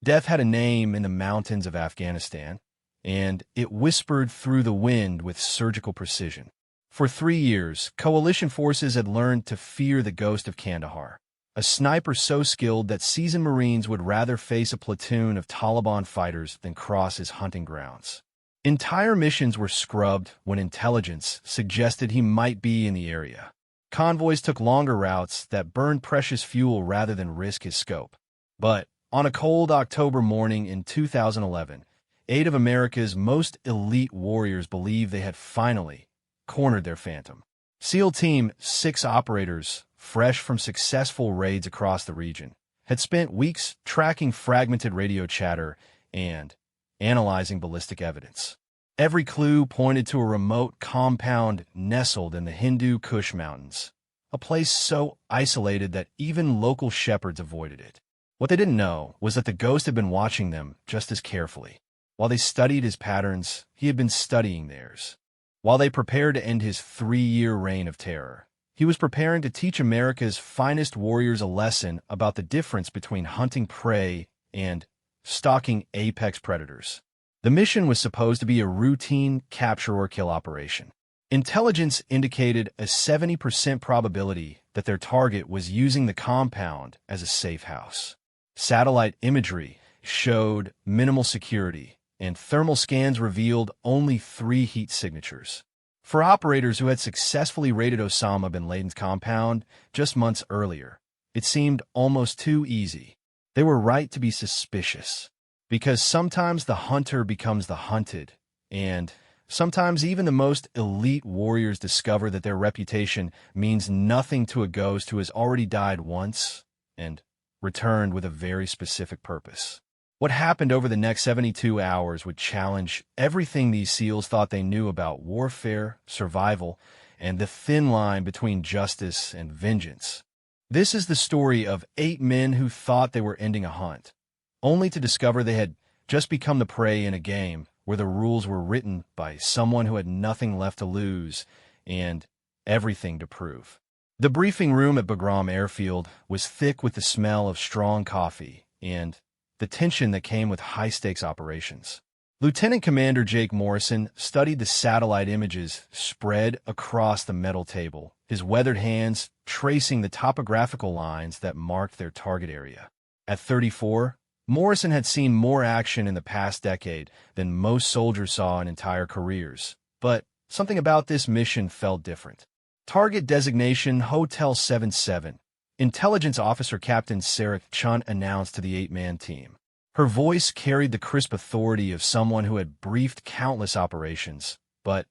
Death had a name in the mountains of Afghanistan, and it whispered through the wind with surgical precision. For 3 years, coalition forces had learned to fear the ghost of Kandahar, a sniper so skilled that seasoned Marines would rather face a platoon of Taliban fighters than cross his hunting grounds. Entire missions were scrubbed when intelligence suggested he might be in the area. Convoys took longer routes that burned precious fuel rather than risk his scope. But on a cold October morning in 2011, 8 of America's most elite warriors believed they had finally cornered their phantom. SEAL Team 6 operators, fresh from successful raids across the region, had spent weeks tracking fragmented radio chatter and analyzing ballistic evidence. Every clue pointed to a remote compound nestled in the Hindu Kush Mountains, a place so isolated that even local shepherds avoided it. What they didn't know was that the ghost had been watching them just as carefully. While they studied his patterns, he had been studying theirs. While they prepared to end his 3-year reign of terror, he was preparing to teach America's finest warriors a lesson about the difference between hunting prey and stalking apex predators. The mission was supposed to be a routine capture-or-kill operation. Intelligence indicated a 70% probability that their target was using the compound as a safe house. Satellite imagery showed minimal security, and thermal scans revealed only 3 heat signatures. For operators who had successfully raided Osama bin Laden's compound just months earlier, it seemed almost too easy. They were right to be suspicious, because sometimes the hunter becomes the hunted, and sometimes even the most elite warriors discover that their reputation means nothing to a ghost who has already died once and returned with a very specific purpose. What happened over the next 72 hours would challenge everything these SEALs thought they knew about warfare, survival, and the thin line between justice and vengeance. This is the story of 8 men who thought they were ending a hunt, only to discover they had just become the prey in a game where the rules were written by someone who had nothing left to lose and everything to prove. The briefing room at Bagram Airfield was thick with the smell of strong coffee and the tension that came with high-stakes operations. Lieutenant Commander Jake Morrison studied the satellite images spread across the metal table, his weathered hands tracing the topographical lines that marked their target area. At 34, Morrison had seen more action in the past decade than most soldiers saw in entire careers, but something about this mission felt different. Target designation Hotel 77. Intelligence Officer Captain Sarah Chun announced to the 8-man team. Her voice carried the crisp authority of someone who had briefed countless operations, but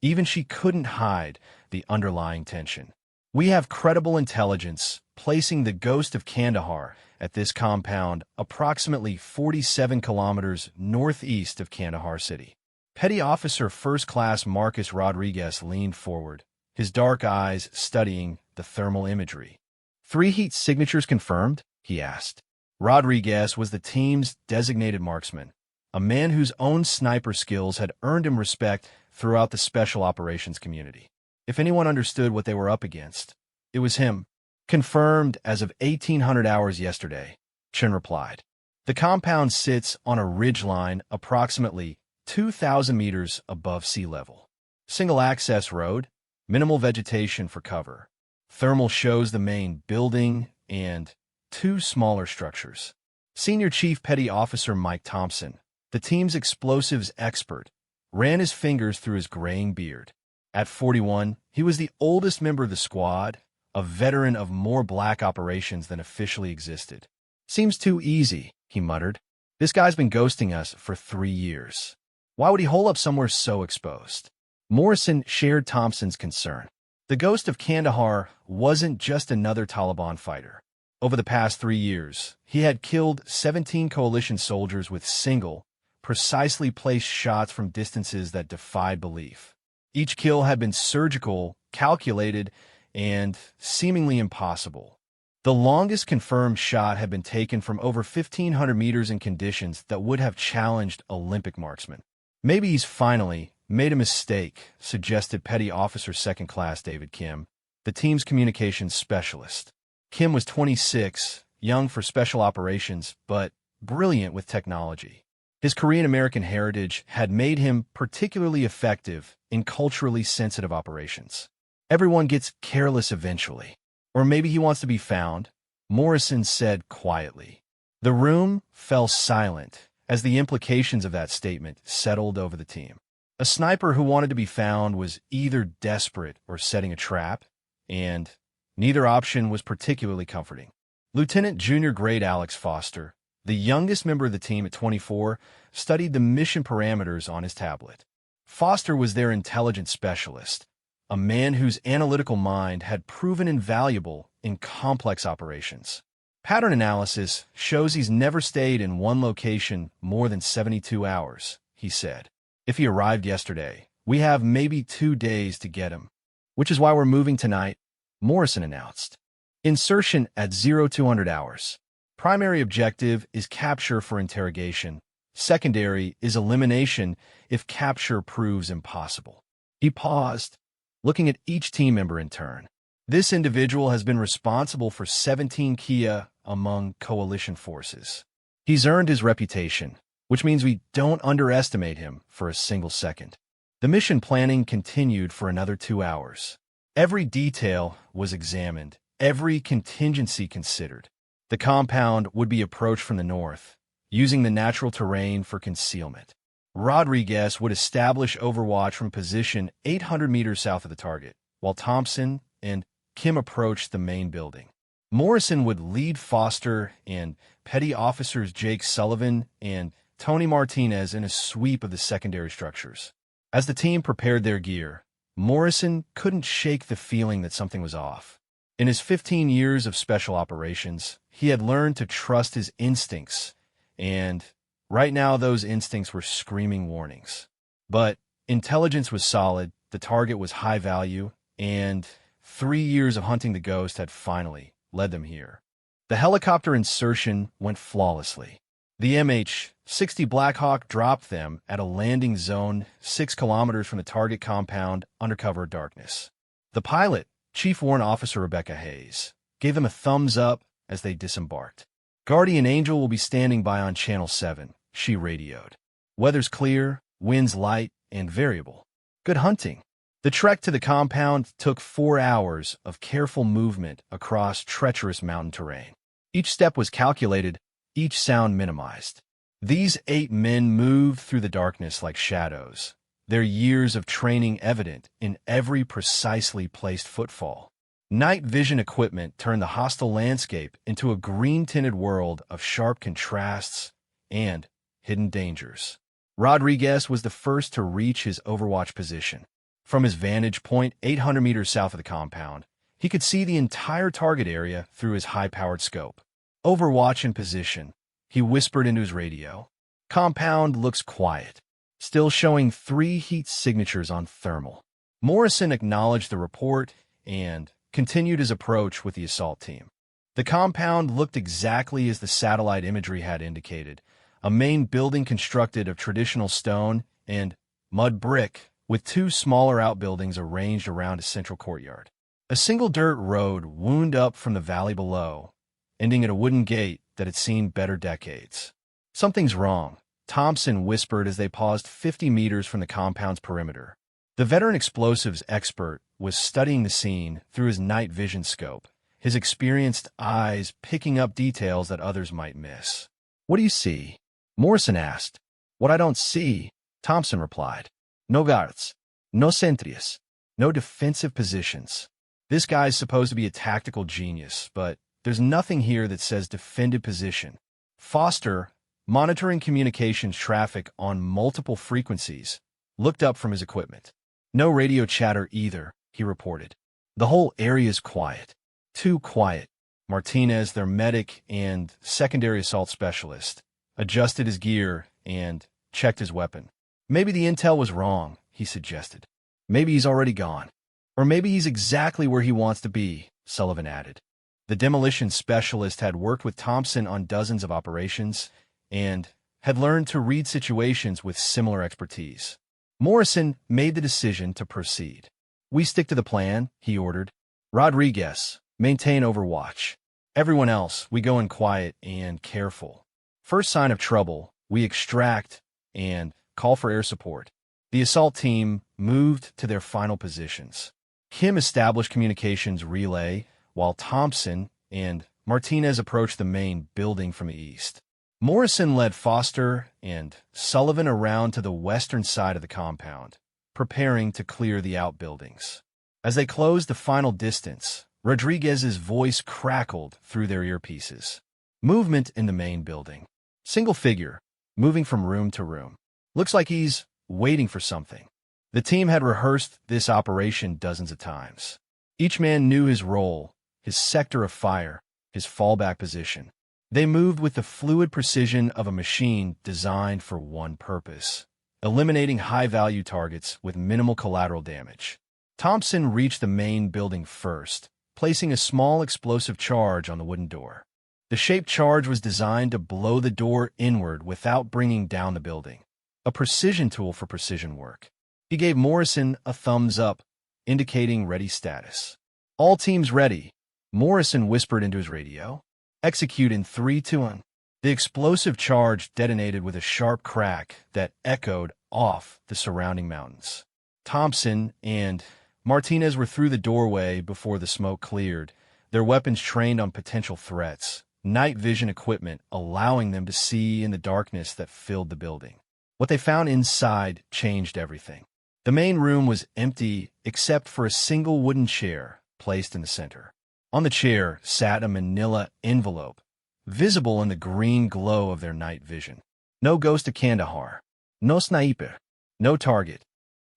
even she couldn't hide the underlying tension. We have credible intelligence placing the ghost of Kandahar at this compound approximately 47 kilometers northeast of Kandahar City. Petty Officer First Class Marcus Rodriguez leaned forward, his dark eyes studying the thermal imagery. 3 heat signatures confirmed? He asked. Rodriguez was the team's designated marksman, a man whose own sniper skills had earned him respect throughout the special operations community. If anyone understood what they were up against, it was him. Confirmed as of 1800 hours yesterday, Chen replied. The compound sits on a ridgeline approximately 2,000 meters above sea level. Single-access road, minimal vegetation for cover. Thermal shows the main building and 2 smaller structures. Senior Chief Petty Officer Mike Thompson, the team's explosives expert, ran his fingers through his graying beard. At 41, he was the oldest member of the squad, a veteran of more black operations than officially existed. Seems too easy, he muttered. This guy's been ghosting us for 3 years. Why would he hole up somewhere so exposed? Morrison shared Thompson's concern. The ghost of Kandahar wasn't just another Taliban fighter. Over the past 3 years, he had killed 17 coalition soldiers with single, precisely placed shots from distances that defied belief. Each kill had been surgical, calculated, and seemingly impossible. The longest confirmed shot had been taken from over 1,500 meters in conditions that would have challenged Olympic marksmen. Maybe he's finally made a mistake, suggested Petty Officer Second Class David Kim, the team's communications specialist. Kim was 26, young for special operations, but brilliant with technology. His Korean-American heritage had made him particularly effective in culturally sensitive operations. Everyone gets careless eventually. Or maybe he wants to be found, Morrison said quietly. The room fell silent as the implications of that statement settled over the team. A sniper who wanted to be found was either desperate or setting a trap, and neither option was particularly comforting. Lieutenant Junior Grade Alex Foster, the youngest member of the team at 24, studied the mission parameters on his tablet. Foster was their intelligence specialist, a man whose analytical mind had proven invaluable in complex operations. Pattern analysis shows he's never stayed in one location more than 72 hours, he said. If he arrived yesterday, we have maybe 2 days to get him. Which is why we're moving tonight, Morrison announced. Insertion at 0200 hours. Primary objective is capture for interrogation. Secondary is elimination if capture proves impossible. He paused, looking at each team member in turn. This individual has been responsible for 17 Kia among coalition forces. He's earned his reputation, which means we don't underestimate him for a single second. The mission planning continued for another 2 hours. Every detail was examined, every contingency considered. The compound would be approached from the north, using the natural terrain for concealment. Rodriguez would establish overwatch from position 800 meters south of the target, while Thompson and Kim approached the main building. Morrison would lead Foster and Petty Officers Jake Sullivan and Tony Martinez in a sweep of the secondary structures. As the team prepared their gear, Morrison couldn't shake the feeling that something was off. In his 15 years of special operations, he had learned to trust his instincts, and right now those instincts were screaming warnings. But intelligence was solid, the target was high value, and 3 years of hunting the ghost had finally led them here. The helicopter insertion went flawlessly. The MH-60 Blackhawk dropped them at a landing zone 6 kilometers from the target compound under cover of darkness. The pilot, Chief Warrant Officer Rebecca Hayes, gave them a thumbs up as they disembarked. Guardian Angel will be standing by on Channel 7, she radioed. Weather's clear, winds light, and variable. Good hunting. The trek to the compound took 4 hours of careful movement across treacherous mountain terrain. Each step was calculated, each sound minimized. These 8 men moved through the darkness like shadows, their years of training evident in every precisely placed footfall. Night vision equipment turned the hostile landscape into a green-tinted world of sharp contrasts and hidden dangers. Rodriguez was the first to reach his overwatch position. From his vantage point 800 meters south of the compound, he could see the entire target area through his high-powered scope. Overwatch in position, he whispered into his radio. Compound looks quiet, still showing 3 heat signatures on thermal. Morrison acknowledged the report and continued his approach with the assault team. The compound looked exactly as the satellite imagery had indicated, a main building constructed of traditional stone and mud brick, with 2 smaller outbuildings arranged around a central courtyard. A single dirt road wound up from the valley below, ending at a wooden gate that had seen better decades. Something's wrong, Thompson whispered as they paused 50 meters from the compound's perimeter. The veteran explosives expert was studying the scene through his night vision scope, his experienced eyes picking up details that others might miss. What do you see? Morrison asked. What I don't see, Thompson replied. No guards, no sentries, no defensive positions. This guy's supposed to be a tactical genius, but there's nothing here that says defended position. Foster, monitoring communications traffic on multiple frequencies, looked up from his equipment. No radio chatter either, he reported. The whole area is quiet. Too quiet. Martinez, their medic and secondary assault specialist, adjusted his gear and checked his weapon. Maybe the intel was wrong, he suggested. Maybe he's already gone. Or maybe he's exactly where he wants to be, Sullivan added. The demolition specialist had worked with Thompson on dozens of operations and had learned to read situations with similar expertise. Morrison made the decision to proceed. We stick to the plan, he ordered. Rodriguez, maintain overwatch. Everyone else, we go in quiet and careful. First sign of trouble, we extract and call for air support. The assault team moved to their final positions. Kim established communications relay, while Thompson and Martinez approached the main building from the east. Morrison led Foster and Sullivan around to the western side of the compound, preparing to clear the outbuildings. As they closed the final distance, Rodriguez's voice crackled through their earpieces. Movement in the main building. Single figure, moving from room to room. Looks like he's waiting for something. The team had rehearsed this operation dozens of times. Each man knew his role, his sector of fire, his fallback position. They moved with the fluid precision of a machine designed for one purpose: eliminating high-value targets with minimal collateral damage. Thompson reached the main building first, placing a small explosive charge on the wooden door. The shaped charge was designed to blow the door inward without bringing down the building. A precision tool for precision work. He gave Morrison a thumbs up, indicating ready status. All teams ready, Morrison whispered into his radio. Execute in 3, 2, 1. The explosive charge detonated with a sharp crack that echoed off the surrounding mountains. Thompson and Martinez were through the doorway before the smoke cleared, their weapons trained on potential threats, night vision equipment allowing them to see in the darkness that filled the building. What they found inside changed everything. The main room was empty except for a single wooden chair placed in the center. On the chair sat a manila envelope, visible in the green glow of their night vision. No ghost of Kandahar. No sniper. No target.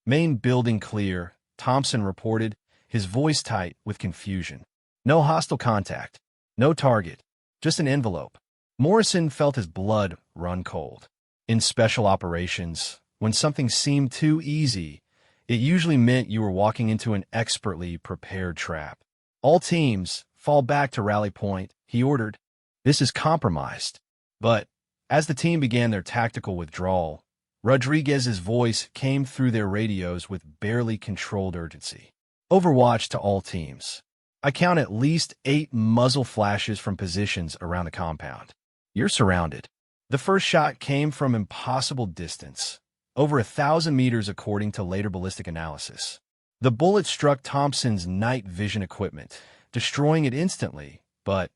Main building clear, Thompson reported, his voice tight with confusion. No hostile contact. No target. Just an envelope. Morrison felt his blood run cold. In special operations, when something seemed too easy, it usually meant you were walking into an expertly prepared trap. All teams, fall back to rally point, he ordered. This is compromised. But as the team began their tactical withdrawal, Rodriguez's voice came through their radios with barely controlled urgency. Overwatch to all teams. I count at least 8 muzzle flashes from positions around the compound. You're surrounded. The first shot came from impossible distance, over 1,000 meters according to later ballistic analysis. The bullet struck Thompson's night vision equipment, destroying it instantly, but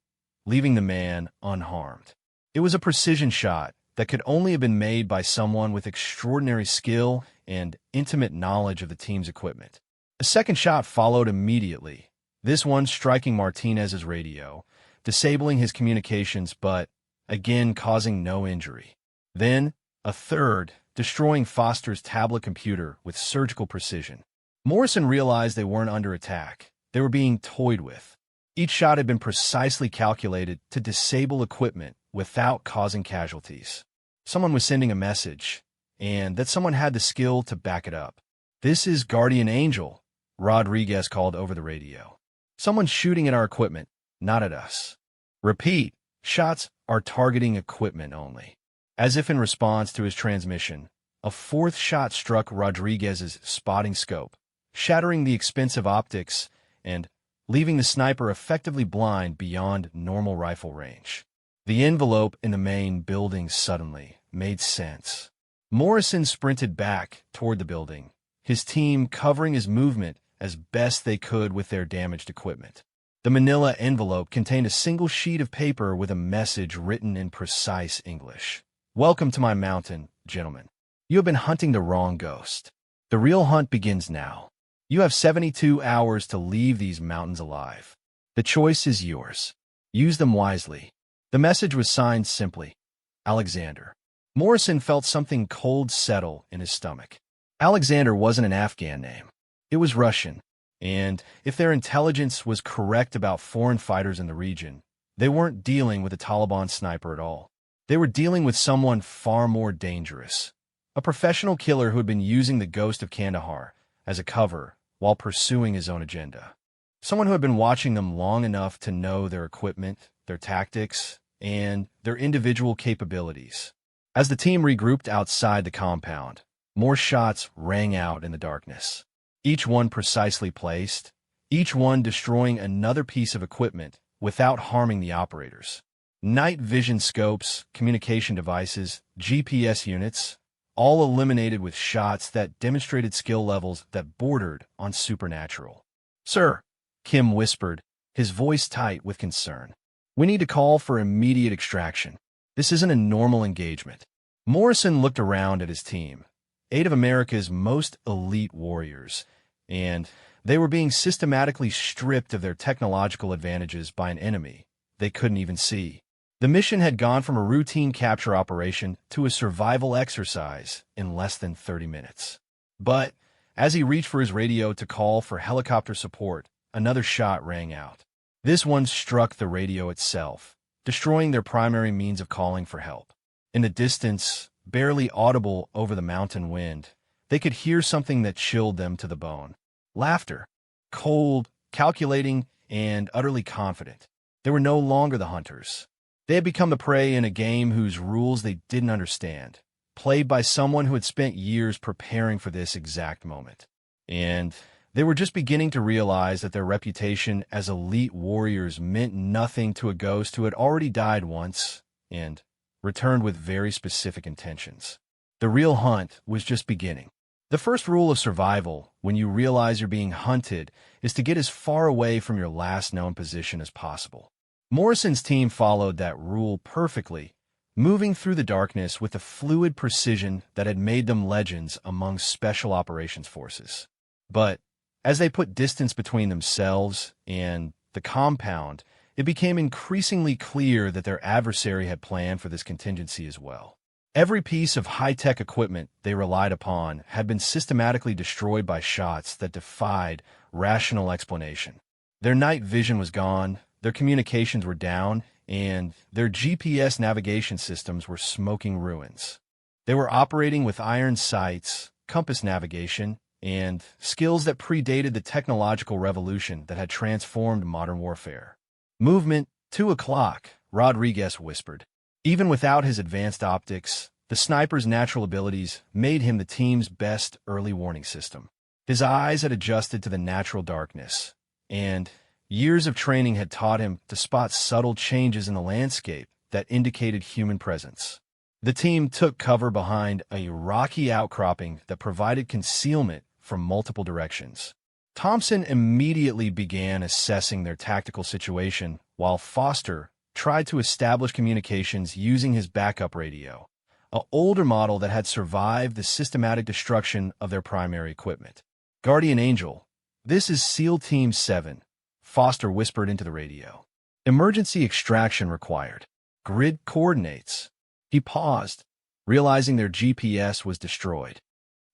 leaving the man unharmed. It was a precision shot that could only have been made by someone with extraordinary skill and intimate knowledge of the team's equipment. A second shot followed immediately, this one striking Martinez's radio, disabling his communications but, again, causing no injury. Then, a third, destroying Foster's tablet computer with surgical precision. Morrison realized they weren't under attack. They were being toyed with. Each shot had been precisely calculated to disable equipment without causing casualties. Someone was sending a message, and that someone had the skill to back it up. This is Guardian Angel, Rodriguez called over the radio. Someone's shooting at our equipment, not at us. Repeat, shots are targeting equipment only. As if in response to his transmission, a fourth shot struck Rodriguez's spotting scope, shattering the expensive optics and leaving the sniper effectively blind beyond normal rifle range. The envelope in the main building suddenly made sense. Morrison sprinted back toward the building, his team covering his movement as best they could with their damaged equipment. The manila envelope contained a single sheet of paper with a message written in precise English. Welcome to my mountain, gentlemen. You have been hunting the wrong ghost. The real hunt begins now. You have 72 hours to leave these mountains alive. The choice is yours. Use them wisely. The message was signed simply, Alexander. Morrison felt something cold settle in his stomach. Alexander wasn't an Afghan name. It was Russian, and if their intelligence was correct about foreign fighters in the region, they weren't dealing with a Taliban sniper at all. They were dealing with someone far more dangerous, a professional killer who had been using the ghost of Kandahar as a cover while pursuing his own agenda. Someone who had been watching them long enough to know their equipment, their tactics, and their individual capabilities. As the team regrouped outside the compound, more shots rang out in the darkness. Each one precisely placed, each one destroying another piece of equipment without harming the operators. Night vision scopes, communication devices, GPS units, all eliminated with shots that demonstrated skill levels that bordered on supernatural. "Sir," Kim whispered, his voice tight with concern. "We need to call for immediate extraction. This isn't a normal engagement." Morrison looked around at his team, 8 of America's most elite warriors, and they were being systematically stripped of their technological advantages by an enemy they couldn't even see. The mission had gone from a routine capture operation to a survival exercise in less than 30 minutes. But as he reached for his radio to call for helicopter support, another shot rang out. This one struck the radio itself, destroying their primary means of calling for help. In the distance, barely audible over the mountain wind, they could hear something that chilled them to the bone. Laughter. Cold, calculating, and utterly confident. They were no longer the hunters. They had become the prey in a game whose rules they didn't understand, played by someone who had spent years preparing for this exact moment. And they were just beginning to realize that their reputation as elite warriors meant nothing to a ghost who had already died once and returned with very specific intentions. The real hunt was just beginning. The first rule of survival, when you realize you're being hunted, is to get as far away from your last known position as possible. Morrison's team followed that rule perfectly, moving through the darkness with a fluid precision that had made them legends among special operations forces. But as they put distance between themselves and the compound, it became increasingly clear that their adversary had planned for this contingency as well. Every piece of high-tech equipment they relied upon had been systematically destroyed by shots that defied rational explanation. Their night vision was gone, their communications were down, and their GPS navigation systems were smoking ruins. They were operating with iron sights, compass navigation, and skills that predated the technological revolution that had transformed modern warfare. "Movement, 2 o'clock, Rodriguez whispered. Even without his advanced optics, the sniper's natural abilities made him the team's best early warning system. His eyes had adjusted to the natural darkness, and years of training had taught him to spot subtle changes in the landscape that indicated human presence. The team took cover behind a rocky outcropping that provided concealment from multiple directions. Thompson immediately began assessing their tactical situation, while Foster tried to establish communications using his backup radio, an older model that had survived the systematic destruction of their primary equipment. "Guardian Angel, this is SEAL Team 7, Foster whispered into the radio. "Emergency extraction required. Grid coordinates." He paused, realizing their GPS was destroyed,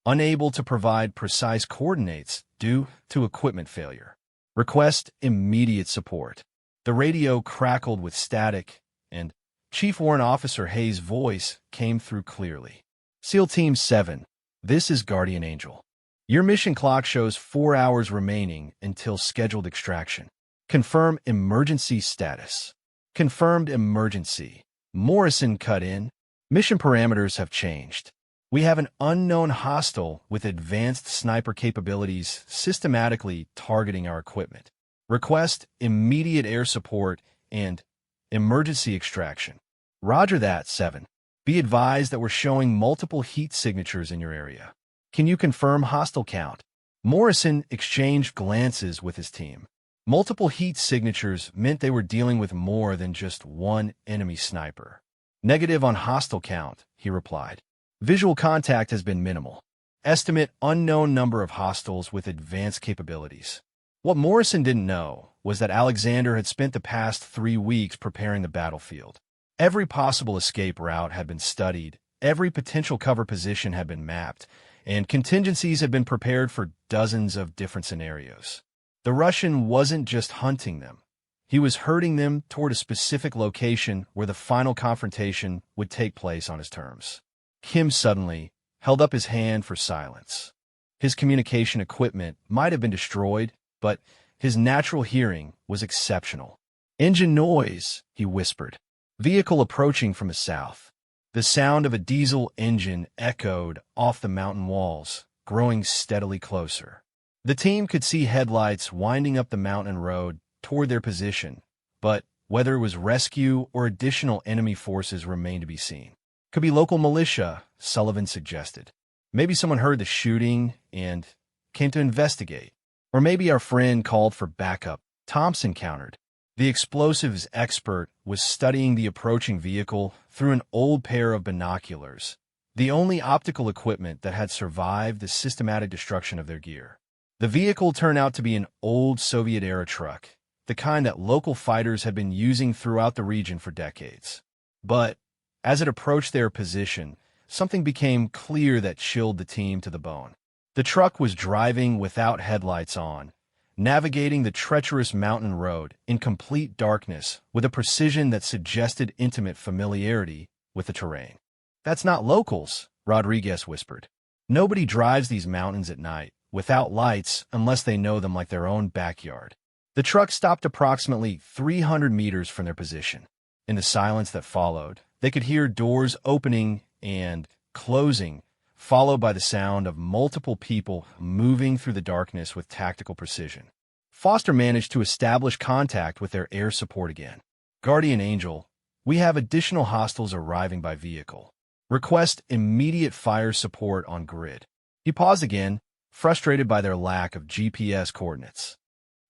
unable to provide precise coordinates due to equipment failure. "Request immediate support." The radio crackled with static, and Chief Warrant Officer Hayes' voice came through clearly. "SEAL Team 7, this is Guardian Angel. Your mission clock shows 4 hours remaining until scheduled extraction. Confirm emergency status." "Confirmed emergency." Morrison cut in. "Mission parameters have changed. We have an unknown hostile with advanced sniper capabilities systematically targeting our equipment. Request immediate air support and emergency extraction." "Roger that, 7. Be advised that we're showing multiple heat signatures in your area. Can you confirm hostile count?" Morrison exchanged glances with his team. Multiple heat signatures meant they were dealing with more than just one enemy sniper. "Negative on hostile count," he replied. "Visual contact has been minimal. Estimate unknown number of hostiles with advanced capabilities." What Morrison didn't know was that Alexander had spent the past 3 weeks preparing the battlefield. Every possible escape route had been studied, every potential cover position had been mapped, and contingencies had been prepared for dozens of different scenarios. The Russian wasn't just hunting them. He was herding them toward a specific location where the final confrontation would take place on his terms. Kim suddenly held up his hand for silence. His communication equipment might have been destroyed, but his natural hearing was exceptional. "Engine noise," he whispered. "Vehicle approaching from the south." The sound of a diesel engine echoed off the mountain walls, growing steadily closer. The team could see headlights winding up the mountain road toward their position, but Whether it was rescue or additional enemy forces remained to be seen. Could be local militia, Sullivan suggested. Maybe someone heard the shooting and came to investigate. Or maybe our friend called for backup, Thompson countered. The explosives expert was studying the approaching vehicle through an old pair of binoculars, the only optical equipment that had survived the systematic destruction of their gear. The vehicle turned out to be an old Soviet-era truck, the kind that local fighters had been using throughout the region for decades. But as it approached their position, something became clear that chilled the team to the bone. The truck was driving without headlights on, navigating the treacherous mountain road in complete darkness with a precision that suggested intimate familiarity with the terrain. "That's not locals," Rodriguez whispered. "Nobody drives these mountains at night, without lights, unless they know them like their own backyard." The truck stopped approximately 300 meters from their position. In the silence that followed, they could hear doors opening and closing, followed by the sound of multiple people moving through the darkness with tactical precision. Foster managed to establish contact with their air support again. "Guardian Angel, we have additional hostiles arriving by vehicle. Request immediate fire support on grid." He paused again, frustrated by their lack of GPS coordinates.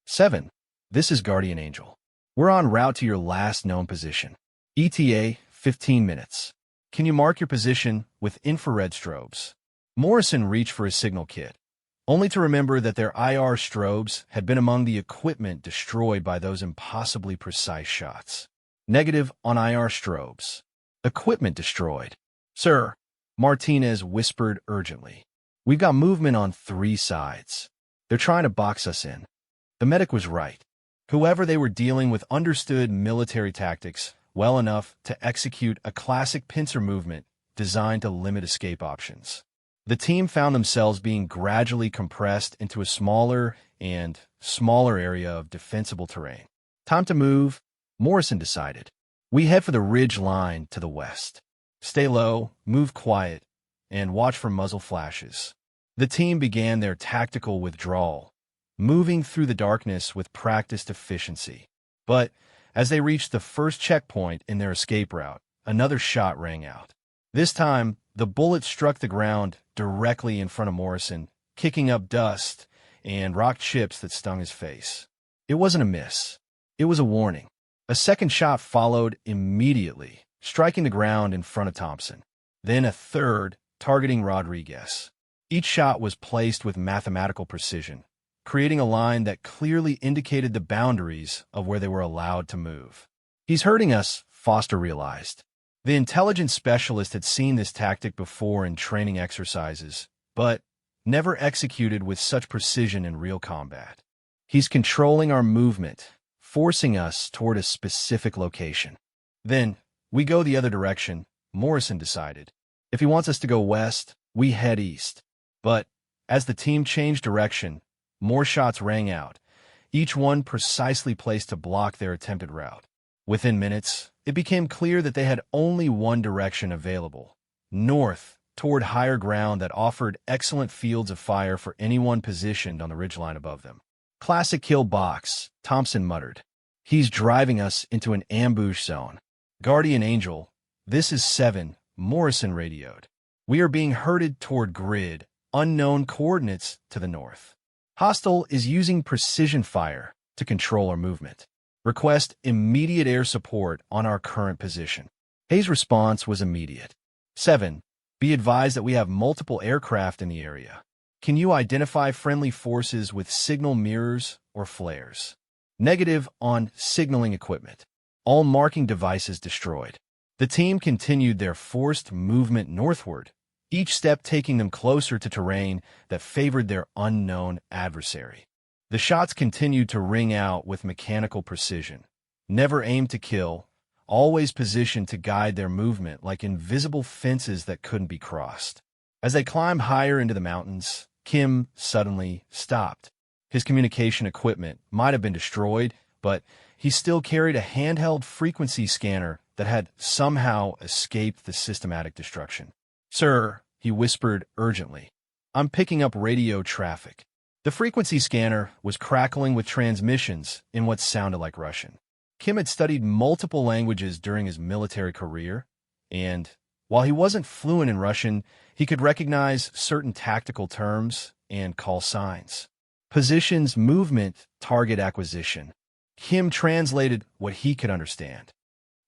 7. This is Guardian Angel. We're en route to your last known position. ETA, 15 minutes. Can you mark your position with infrared strobes? Morrison reached for his signal kit, only to remember that their IR strobes had been among the equipment destroyed by those impossibly precise shots. Negative on IR strobes. Equipment destroyed. "Sir," Martinez whispered urgently. "We've got movement on 3 sides. They're trying to box us in." The medic was right. Whoever they were dealing with understood military tactics well enough to execute a classic pincer movement designed to limit escape options. The team found themselves being gradually compressed into a smaller and smaller area of defensible terrain. "Time to move," Morrison decided. "We head for the ridge line to the west. Stay low, move quiet, and watch for muzzle flashes." The team began their tactical withdrawal, moving through the darkness with practiced efficiency. But as they reached the first checkpoint in their escape route, another shot rang out. This time, the bullet struck the ground directly in front of Morrison, kicking up dust and rock chips that stung his face. It wasn't a miss. It was a warning. A second shot followed immediately, striking the ground in front of Thompson. Then a third, targeting Rodriguez. Each shot was placed with mathematical precision, creating a line that clearly indicated the boundaries of where they were allowed to move. "He's hurting us," Foster realized. The intelligence specialist had seen this tactic before in training exercises, but never executed with such precision in real combat. "He's controlling our movement, forcing us toward a specific location." "Then we go the other direction," Morrison decided. "If he wants us to go west, we head east." But as the team changed direction, more shots rang out, each one precisely placed to block their attempted route. Within minutes, it became clear that they had only one direction available: north, toward higher ground that offered excellent fields of fire for anyone positioned on the ridgeline above them. "Classic kill box," Thompson muttered. "He's driving us into an ambush zone." "Guardian Angel, this is 7, Morrison radioed. "We are being herded toward grid, unknown coordinates to the north. Hostile is using precision fire to control our movement. Request immediate air support on our current position." Hayes' response was immediate. 7. Be advised that we have multiple aircraft in the area. Can you identify friendly forces with signal mirrors or flares? Negative on signaling equipment. All marking devices destroyed. The team continued their forced movement northward, each step taking them closer to terrain that favored their unknown adversary. The shots continued to ring out with mechanical precision, never aimed to kill, always positioned to guide their movement like invisible fences that couldn't be crossed. As they climbed higher into the mountains, Kim suddenly stopped. His communication equipment might have been destroyed, but he still carried a handheld frequency scanner that had somehow escaped the systematic destruction. "Sir," he whispered urgently, "I'm picking up radio traffic." The frequency scanner was crackling with transmissions in what sounded like Russian. Kim had studied multiple languages during his military career, and while he wasn't fluent in Russian, he could recognize certain tactical terms and call signs. Positions, movement, target acquisition. Kim translated what he could understand.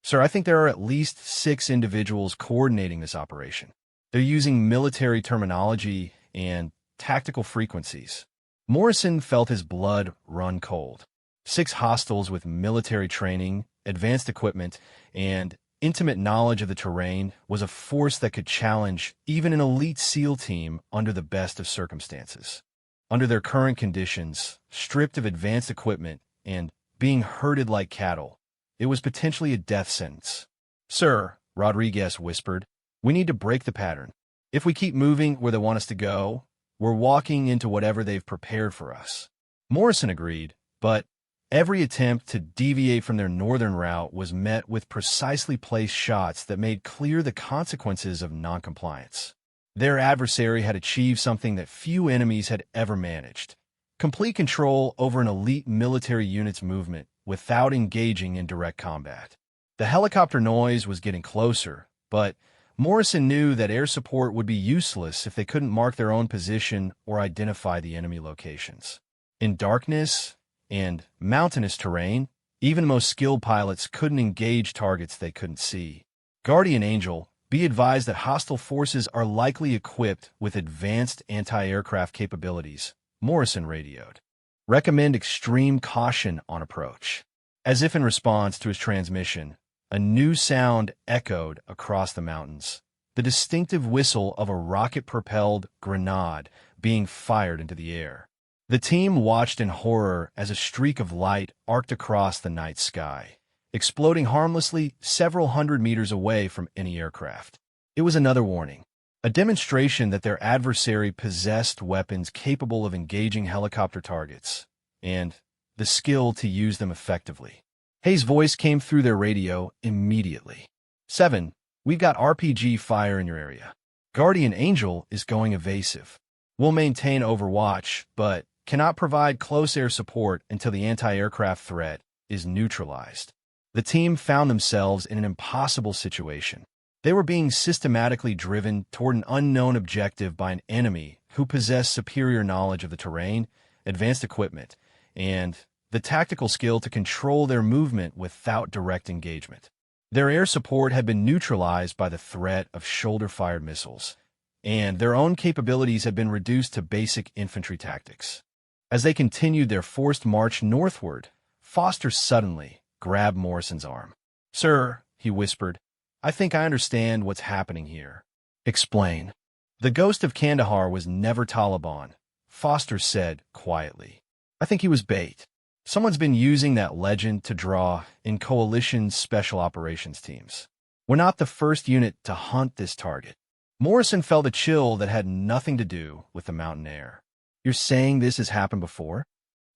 Sir, I think there are at least 6 individuals coordinating this operation. They're using military terminology and tactical frequencies. Morrison felt his blood run cold. 6 hostiles with military training, advanced equipment, and intimate knowledge of the terrain was a force that could challenge even an elite SEAL team under the best of circumstances. Under their current conditions, stripped of advanced equipment and being herded like cattle, it was potentially a death sentence. Sir, Rodriguez whispered, we need to break the pattern. If we keep moving where they want us to go, we're walking into whatever they've prepared for us. Morrison agreed, but every attempt to deviate from their northern route was met with precisely placed shots that made clear the consequences of noncompliance. Their adversary had achieved something that few enemies had ever managed: complete control over an elite military unit's movement without engaging in direct combat. The helicopter noise was getting closer, but Morrison knew that air support would be useless if they couldn't mark their own position or identify the enemy locations. In darkness and mountainous terrain, even the most skilled pilots couldn't engage targets they couldn't see. Guardian Angel, be advised that hostile forces are likely equipped with advanced anti-aircraft capabilities, Morrison radioed. Recommend extreme caution on approach. As if in response to his transmission, a new sound echoed across the mountains, the distinctive whistle of a rocket-propelled grenade being fired into the air. The team watched in horror as a streak of light arced across the night sky, exploding harmlessly several hundred meters away from any aircraft. It was another warning, a demonstration that their adversary possessed weapons capable of engaging helicopter targets, and the skill to use them effectively. Hayes' voice came through their radio immediately. 7, we've got RPG fire in your area. Guardian Angel is going evasive. We'll maintain overwatch, but cannot provide close air support until the anti-aircraft threat is neutralized. The team found themselves in an impossible situation. They were being systematically driven toward an unknown objective by an enemy who possessed superior knowledge of the terrain, advanced equipment, and the tactical skill to control their movement without direct engagement. Their air support had been neutralized by the threat of shoulder-fired missiles, and their own capabilities had been reduced to basic infantry tactics. As they continued their forced march northward, Foster suddenly grabbed Morrison's arm. Sir, he whispered, I think I understand what's happening here. Explain. The ghost of Kandahar was never Taliban, Foster said quietly. I think he was bait. Someone's been using that legend to draw in Coalition's special operations teams. We're not the first unit to hunt this target. Morrison felt a chill that had nothing to do with the mountain air. You're saying this has happened before?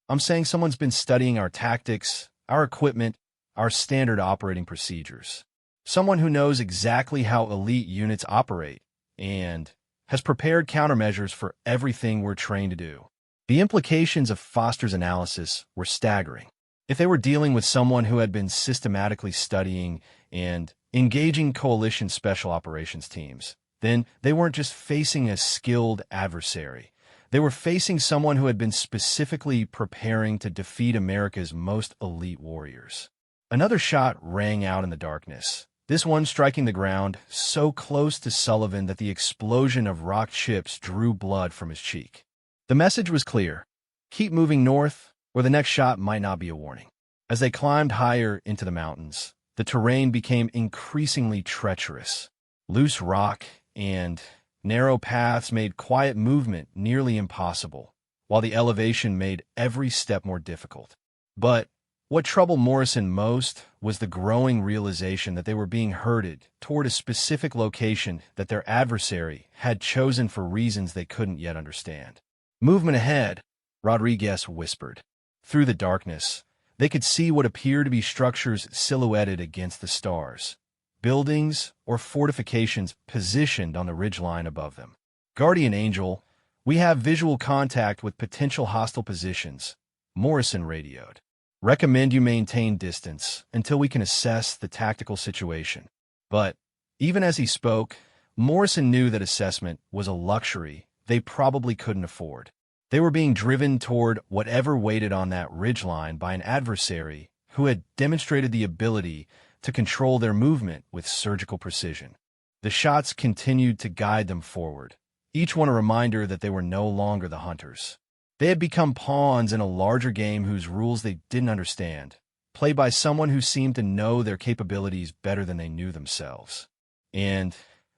I'm saying someone's been studying our tactics, our equipment, our standard operating procedures. Someone who knows exactly how elite units operate and has prepared countermeasures for everything we're trained to do. The implications of Foster's analysis were staggering. If they were dealing with someone who had been systematically studying and engaging Coalition special operations teams, then they weren't just facing a skilled adversary. They were facing someone who had been specifically preparing to defeat America's most elite warriors. Another shot rang out in the darkness, this one striking the ground so close to Sullivan that the explosion of rock chips drew blood from his cheek. The message was clear: keep moving north, or the next shot might not be a warning. As they climbed higher into the mountains, the terrain became increasingly treacherous. Loose rock and narrow paths made quiet movement nearly impossible, while the elevation made every step more difficult. But what troubled Morrison most was the growing realization that they were being herded toward a specific location that their adversary had chosen for reasons they couldn't yet understand. Movement ahead, Rodriguez whispered. Through the darkness, they could see what appeared to be structures silhouetted against the stars, buildings or fortifications positioned on the ridgeline above them. Guardian Angel, we have visual contact with potential hostile positions, Morrison radioed. Recommend you maintain distance until we can assess the tactical situation. But even as he spoke, Morrison knew that assessment was a luxury they probably couldn't afford. They were being driven toward whatever waited on that ridgeline by an adversary who had demonstrated the ability to control their movement with surgical precision. The shots continued to guide them forward, each one a reminder that they were no longer the hunters. They had become pawns in a larger game whose rules they didn't understand, played by someone who seemed to know their capabilities better than they knew themselves. And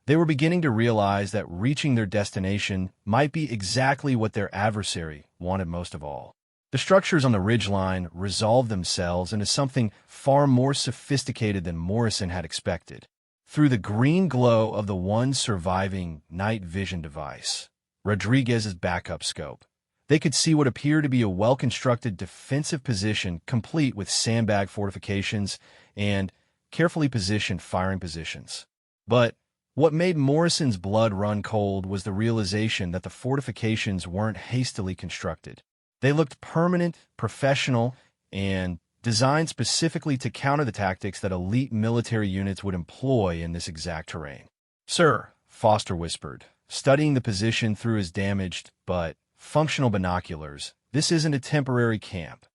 they were beginning to realize that reaching their destination might be exactly what their adversary wanted most of all. The structures on the ridgeline resolved themselves into something far more sophisticated than Morrison had expected. Through the green glow of the one surviving night vision device, Rodriguez's backup scope, they could see what appeared to be a well-constructed defensive position complete with sandbag fortifications and carefully positioned firing positions. But what made Morrison's blood run cold was the realization that the fortifications weren't hastily constructed. They looked permanent, professional, and designed specifically to counter the tactics that elite military units would employ in this exact terrain. "Sir," Foster whispered, studying the position through his damaged but functional binoculars, "this isn't a temporary camp.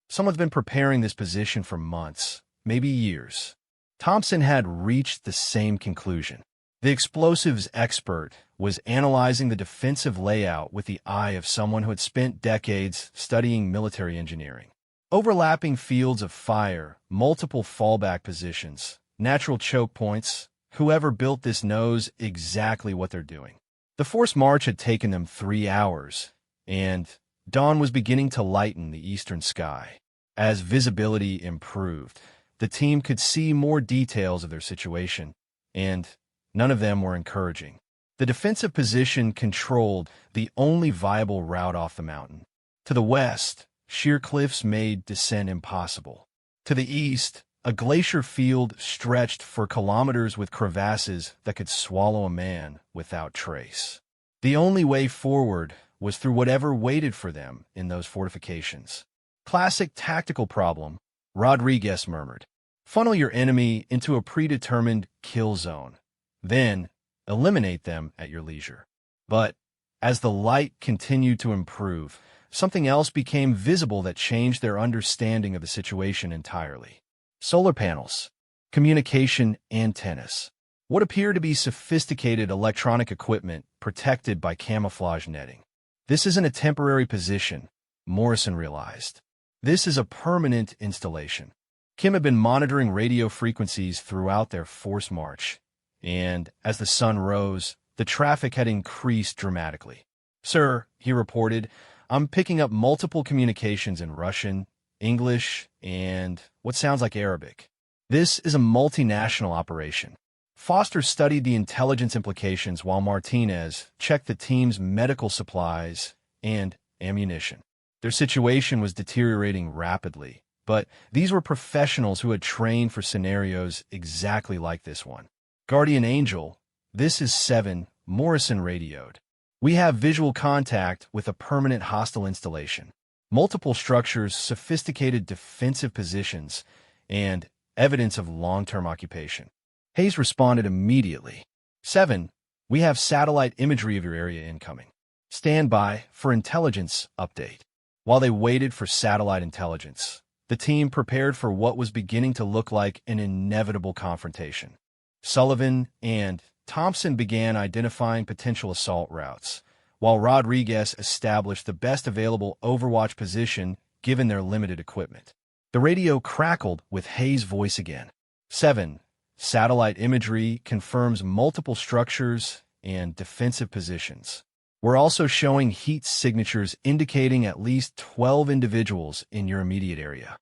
Someone's been preparing this position for months, maybe years." Thompson had reached the same conclusion. The explosives expert was analyzing the defensive layout with the eye of someone who had spent decades studying military engineering. Overlapping fields of fire, multiple fallback positions, natural choke points. Whoever built this knows exactly what they're doing. The forced march had taken them 3 hours, and dawn was beginning to lighten the eastern sky. As visibility improved, the team could see more details of their situation, and none of them were encouraging. The defensive position controlled the only viable route off the mountain. To the west, sheer cliffs made descent impossible. To the east, a glacier field stretched for kilometers with crevasses that could swallow a man without trace. The only way forward was through whatever waited for them in those fortifications. "Classic tactical problem," Rodriguez murmured. "Funnel your enemy into a predetermined kill zone. Then, eliminate them at your leisure." But as the light continued to improve, something else became visible that changed their understanding of the situation entirely. Solar panels, communication antennas, what appeared to be sophisticated electronic equipment protected by camouflage netting. This isn't a temporary position, Morrison realized. This is a permanent installation. Kim had been monitoring radio frequencies throughout their forced march, and as the sun rose, the traffic had increased dramatically. "Sir," he reported, "I'm picking up multiple communications in Russian, English, and what sounds like Arabic. This is a multinational operation." Foster studied the intelligence implications while Martinez checked the team's medical supplies and ammunition. Their situation was deteriorating rapidly, but these were professionals who had trained for scenarios exactly like this one. "Guardian Angel, this is 7, Morrison radioed. We have visual contact with a permanent hostile installation. Multiple structures, sophisticated defensive positions, and evidence of long-term occupation." Hayes responded immediately. 7, we have satellite imagery of your area incoming. Stand by for intelligence update. While they waited for satellite intelligence, the team prepared for what was beginning to look like an inevitable confrontation. Sullivan and Thompson began identifying potential assault routes, while Rodriguez established the best available overwatch position given their limited equipment. The radio crackled with Hayes' voice again. 7, satellite imagery confirms multiple structures and defensive positions. We're also showing heat signatures indicating at least 12 individuals in your immediate area.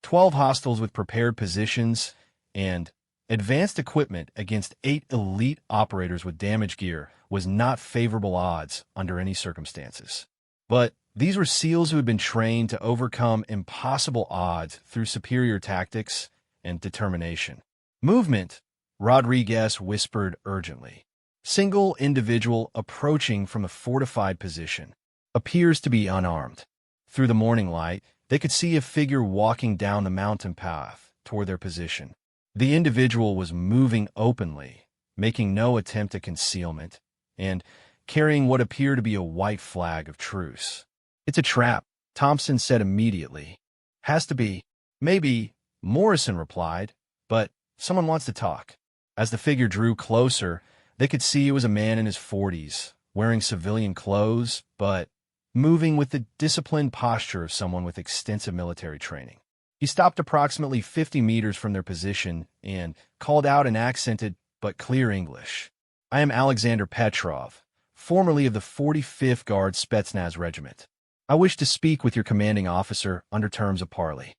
12 hostiles with prepared positions and advanced equipment against 8 elite operators with damage gear was not favorable odds under any circumstances. But these were SEALs who had been trained to overcome impossible odds through superior tactics and determination. "Movement," Rodriguez whispered urgently. "Single individual approaching from a fortified position. Appears to be unarmed." Through the morning light, They could see a figure walking down the mountain path toward their position. The individual was moving openly, making no attempt at concealment, and carrying what appeared to be a white flag of truce. "It's a trap," Thompson said immediately. "Has to be." "Maybe," Morrison replied, "but someone wants to talk." As the figure drew closer, they could see it was a man in his 40s, wearing civilian clothes, but moving with the disciplined posture of someone with extensive military training. He stopped approximately 50 meters from their position and called out in accented but clear English. "I am Alexander Petrov, formerly of the 45th Guard Spetsnaz Regiment. I wish to speak with your commanding officer under terms of parley."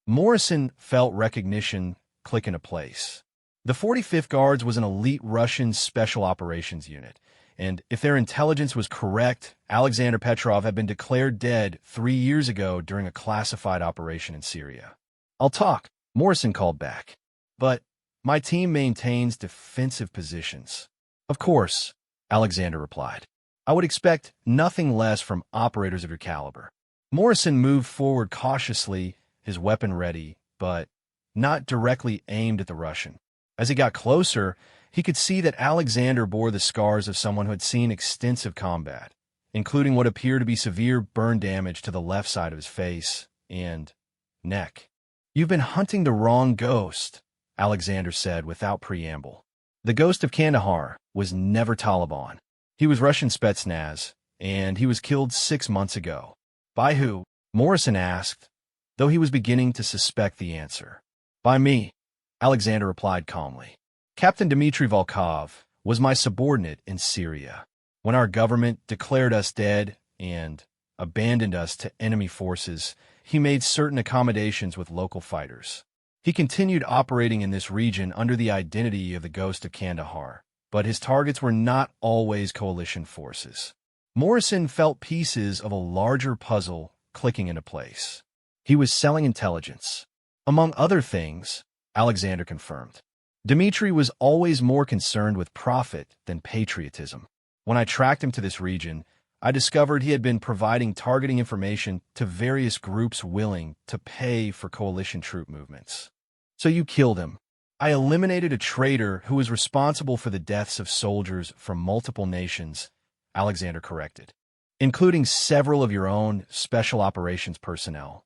Morrison felt recognition click into place. The 45th Guards was an elite Russian special operations unit, and if their intelligence was correct, Alexander Petrov had been declared dead 3 years ago during a classified operation in Syria. "I'll talk," Morrison called back. "But my team maintains defensive positions." "Of course," Alexander replied. "I would expect nothing less from operators of your caliber." Morrison moved forward cautiously, his weapon ready, but not directly aimed at the Russian. As he got closer, he could see that Alexander bore the scars of someone who had seen extensive combat, including what appeared to be severe burn damage to the left side of his face and neck. "You've been hunting the wrong ghost," Alexander said without preamble. The ghost of Kandahar was never Taliban. He was Russian Spetsnaz, and he was killed 6 months ago. "By who?" Morrison asked, though he was beginning to suspect the answer. "By me," Alexander replied calmly. "Captain Dmitry Volkov was my subordinate in Syria. When our government declared us dead and abandoned us to enemy forces, he made certain accommodations with local fighters. He continued operating in this region under the identity of the Ghost of Kandahar, but his targets were not always coalition forces." Morrison felt pieces of a larger puzzle clicking into place. He was selling intelligence. Among other things, Alexander confirmed, Dmitry was always more concerned with profit than patriotism. When I tracked him to this region, I discovered he had been providing targeting information to various groups willing to pay for coalition troop movements. "So you killed him." "I eliminated a traitor who was responsible for the deaths of soldiers from multiple nations," Alexander corrected, "including several of your own special operations personnel."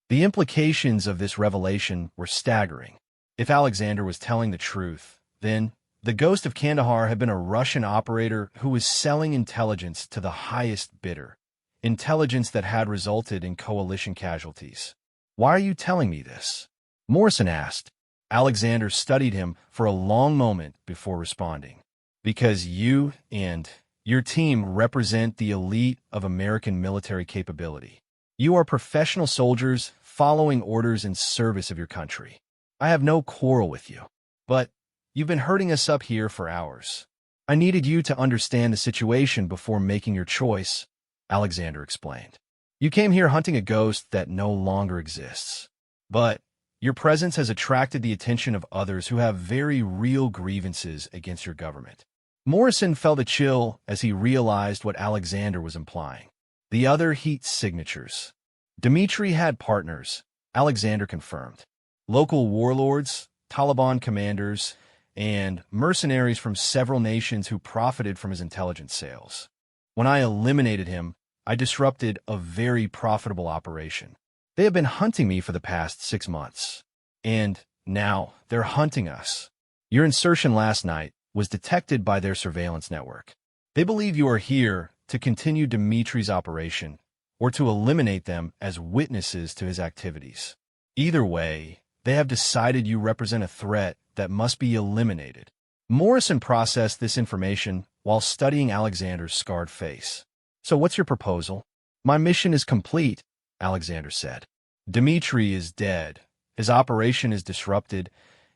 The implications of this revelation were staggering. If Alexander was telling the truth, then the Ghost of Kandahar had been a Russian operator who was selling intelligence to the highest bidder, intelligence that had resulted in coalition casualties. "Why are you telling me this?" Morrison asked. Alexander studied him for a long moment before responding. "Because you and your team represent the elite of American military capability. You are professional soldiers following orders in service of your country. I have no quarrel with you, but you've been hurting us up here for hours. I needed you to understand the situation before making your choice," Alexander explained. "You came here hunting a ghost that no longer exists, but your presence has attracted the attention of others who have very real grievances against your government." Morrison felt a chill as he realized what Alexander was implying. The other heat signatures. Dmitry had partners, Alexander confirmed. Local warlords, Taliban commanders, and mercenaries from several nations who profited from his intelligence sales. When I eliminated him, I disrupted a very profitable operation. They have been hunting me for the past 6 months. And now they're hunting us. Your insertion last night was detected by their surveillance network. They believe you are here to continue Dmitry's operation or to eliminate them as witnesses to his activities. Either way, they have decided you represent a threat that must be eliminated. Morrison processed this information while studying Alexander's scarred face. "So what's your proposal?" "My mission is complete," Alexander said. "Dmitry is dead. His operation is disrupted,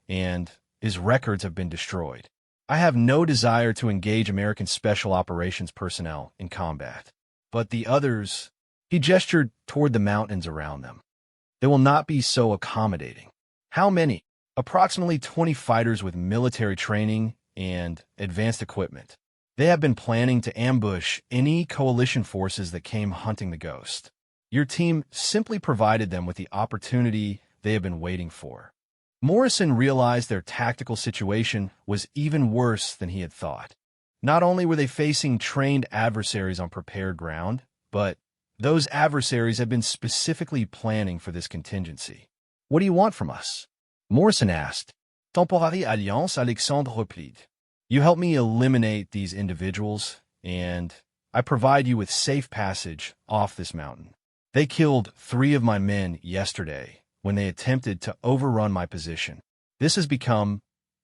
and his records have been destroyed. I have no desire to engage American Special Operations personnel in combat. But the others," he gestured toward the mountains around them, "they will not be so accommodating." "How many?" "Approximately 20 fighters with military training and advanced equipment. They have been planning to ambush any coalition forces that came hunting the ghost." Your team simply provided them with the opportunity they have been waiting for. Morrison realized their tactical situation was even worse than he had thought. Not only were they facing trained adversaries on prepared ground, but those adversaries had been specifically planning for this contingency. "What do you want from us?" Morrison asked. "Temporary Alliance Alexandre replied. You help me eliminate these individuals, and I provide you with safe passage off this mountain. They killed 3 of my men yesterday when they attempted to overrun my position. This has become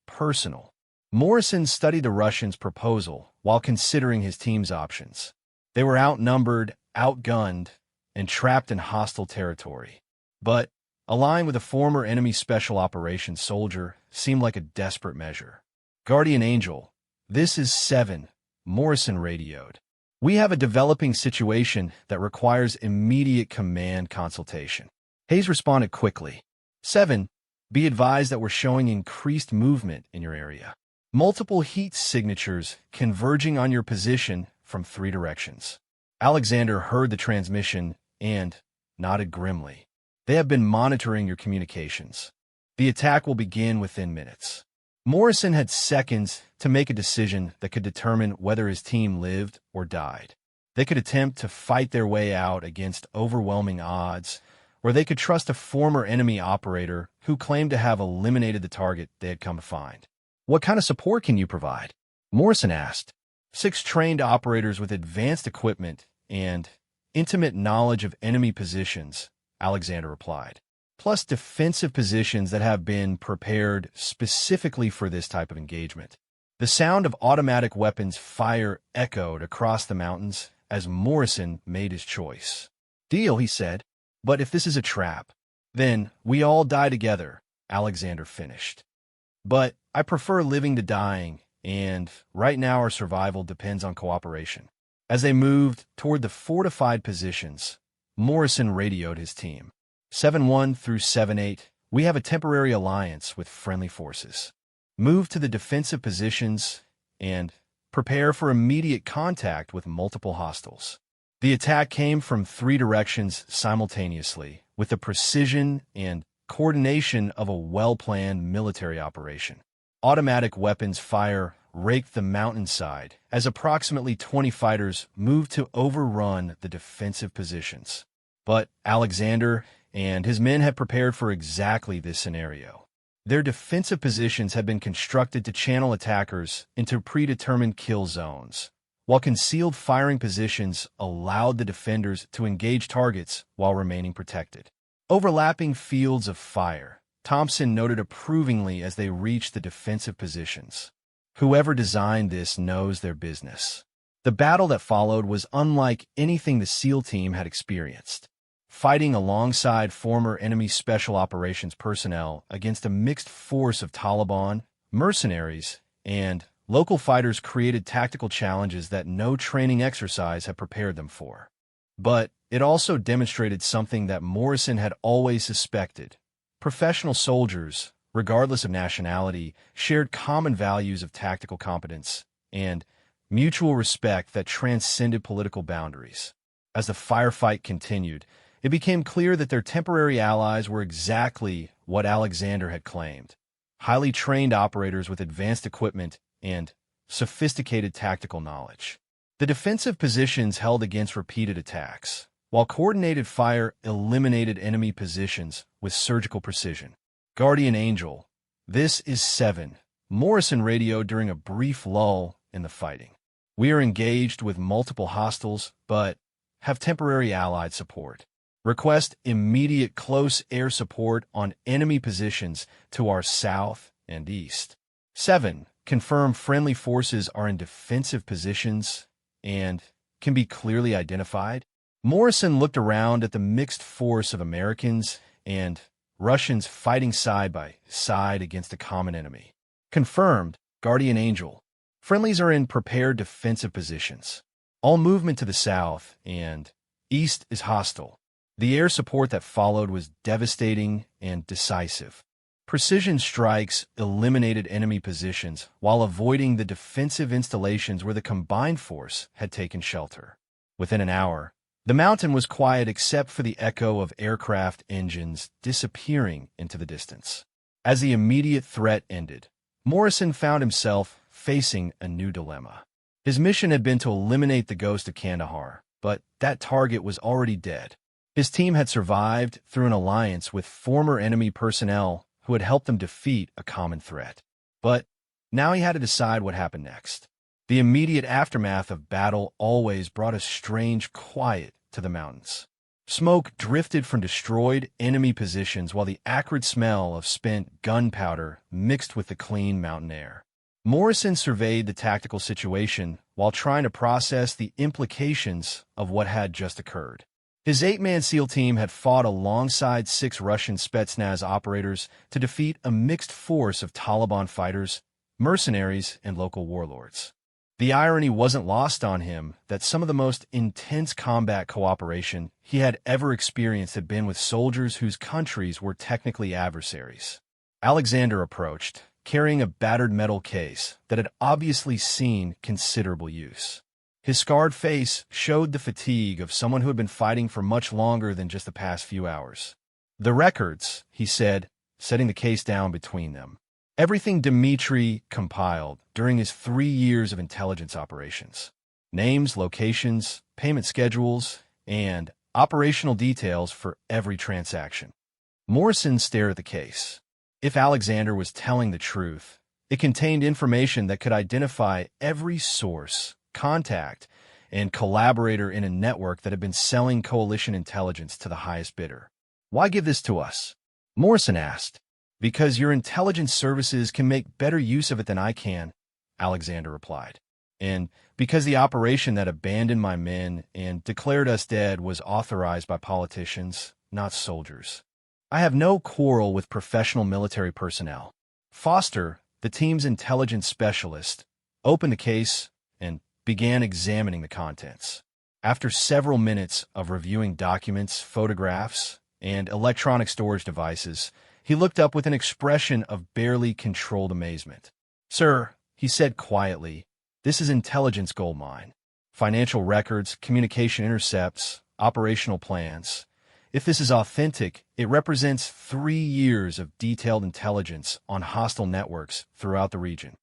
personal." Morrison studied the Russians' proposal while considering his team's options. They were outnumbered, outgunned, and trapped in hostile territory. But allying with a former enemy special operations soldier seemed like a desperate measure. "Guardian Angel, this is 7, Morrison radioed. We have a developing situation that requires immediate command consultation." Hayes responded quickly. 7, be advised that we're showing increased movement in your area. Multiple heat signatures converging on your position from 3 directions. Alexander heard the transmission and nodded grimly. "They have been monitoring your communications. The attack will begin within minutes." Morrison had seconds to make a decision that could determine whether his team lived or died. They could attempt to fight their way out against overwhelming odds, or they could trust a former enemy operator who claimed to have eliminated the target they had come to find. "What kind of support can you provide?" Morrison asked. 6 trained operators with advanced equipment and intimate knowledge of enemy positions, Alexander replied, plus defensive positions that have been prepared specifically for this type of engagement. The sound of automatic weapons fire echoed across the mountains as Morrison made his choice. "Deal," he said. "But if this is a trap, then we all die together," Alexander finished. "But I prefer living to dying, and right now our survival depends on cooperation." As they moved toward the fortified positions, Morrison radioed his team. 7-1 through 7-8, we have a temporary alliance with friendly forces. Move to the defensive positions and prepare for immediate contact with multiple hostiles. The attack came from 3 directions simultaneously, with the precision and coordination of a well-planned military operation. Automatic weapons fire raked the mountainside as approximately 20 fighters moved to overrun the defensive positions. But Alexander and his men had prepared for exactly this scenario. Their defensive positions had been constructed to channel attackers into predetermined kill zones, while concealed firing positions allowed the defenders to engage targets while remaining protected. Overlapping fields of fire, Thompson noted approvingly as they reached the defensive positions. Whoever designed this knows their business. The battle that followed was unlike anything the SEAL team had experienced. Fighting alongside former enemy special operations personnel against a mixed force of Taliban, mercenaries, and local fighters created tactical challenges that no training exercise had prepared them for. But it also demonstrated something that Morrison had always suspected. Professional soldiers, regardless of nationality, shared common values of tactical competence and mutual respect that transcended political boundaries. As the firefight continued, it became clear that their temporary allies were exactly what Alexander had claimed: highly trained operators with advanced equipment and sophisticated tactical knowledge. The defensive positions held against repeated attacks, while coordinated fire eliminated enemy positions with surgical precision. "Guardian Angel, this is 7, Morrison radioed during a brief lull in the fighting. We are engaged with multiple hostiles, but have temporary allied support. Request immediate close air support on enemy positions to our south and east. 7, confirm friendly forces are in defensive positions and can be clearly identified." Morrison looked around at the mixed force of Americans and Russians fighting side by side against a common enemy. "Confirmed, Guardian Angel. Friendlies are in prepared defensive positions. All movement to the south and east is hostile." The air support that followed was devastating and decisive. Precision strikes eliminated enemy positions while avoiding the defensive installations where the combined force had taken shelter. Within an hour, The mountain was quiet except for the echo of aircraft engines disappearing into the distance. As the immediate threat ended, Morrison found himself facing a new dilemma. His mission had been to eliminate the ghost of Kandahar, but that target was already dead. His team had survived through an alliance with former enemy personnel who had helped them defeat a common threat. But now he had to decide what happened next. The immediate aftermath of battle always brought a strange quiet to the mountains. Smoke drifted from destroyed enemy positions while the acrid smell of spent gunpowder mixed with the clean mountain air. Morrison surveyed the tactical situation while trying to process the implications of what had just occurred. His 8-man SEAL team had fought alongside 6 Russian Spetsnaz operators to defeat a mixed force of Taliban fighters, mercenaries, and local warlords. The irony wasn't lost on him that some of the most intense combat cooperation he had ever experienced had been with soldiers whose countries were technically adversaries. Alexander approached, carrying a battered metal case that had obviously seen considerable use. His scarred face showed the fatigue of someone who had been fighting for much longer than just the past few hours. "The records," he said, setting the case down between them. Everything Dmitri compiled during his 3 years of intelligence operations. Names, locations, payment schedules, and operational details for every transaction. Morrison stared at the case. If Alexander was telling the truth, it contained information that could identify every source, contact, and collaborator in a network that had been selling coalition intelligence to the highest bidder. "Why give this to us?" Morrison asked. "Because your intelligence services can make better use of it than I can," Alexander replied. "And because the operation that abandoned my men and declared us dead was authorized by politicians, not soldiers. I have no quarrel with professional military personnel." Foster, the team's intelligence specialist, opened the case and began examining the contents. After several minutes of reviewing documents, photographs, and electronic storage devices, he looked up with an expression of barely controlled amazement. "Sir," he said quietly, "this is intelligence goldmine. Financial records, communication intercepts, operational plans. If this is authentic, it represents 3 years of detailed intelligence on hostile networks throughout the region."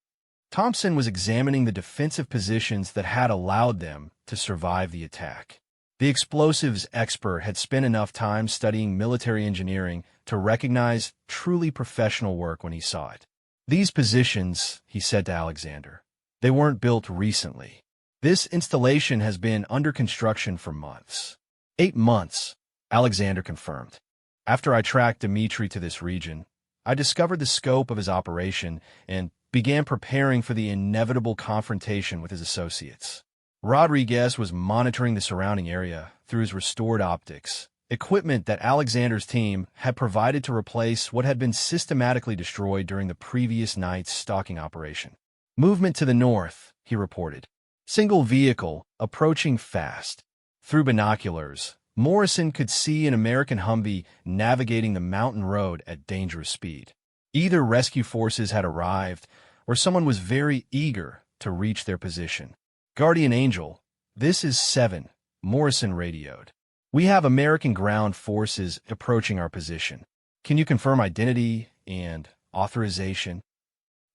Thompson was examining the defensive positions that had allowed them to survive the attack. The explosives expert had spent enough time studying military engineering to recognize truly professional work when he saw it. "These positions," he said to Alexander, "they weren't built recently. This installation has been under construction for months." 8 months, Alexander confirmed. "After I tracked Dmitri to this region, I discovered the scope of his operation and began preparing for the inevitable confrontation with his associates. Rodriguez was monitoring the surrounding area through his restored optics, equipment that Alexander's team had provided to replace what had been systematically destroyed during the previous night's stalking operation. "Movement to the north," he reported. "Single vehicle, approaching fast." Through binoculars, Morrison could see an American Humvee navigating the mountain road at dangerous speed. Either rescue forces had arrived, or someone was very eager to reach their position. "Guardian Angel, this is 7, Morrison radioed. "We have American ground forces approaching our position. Can you confirm identity and authorization?"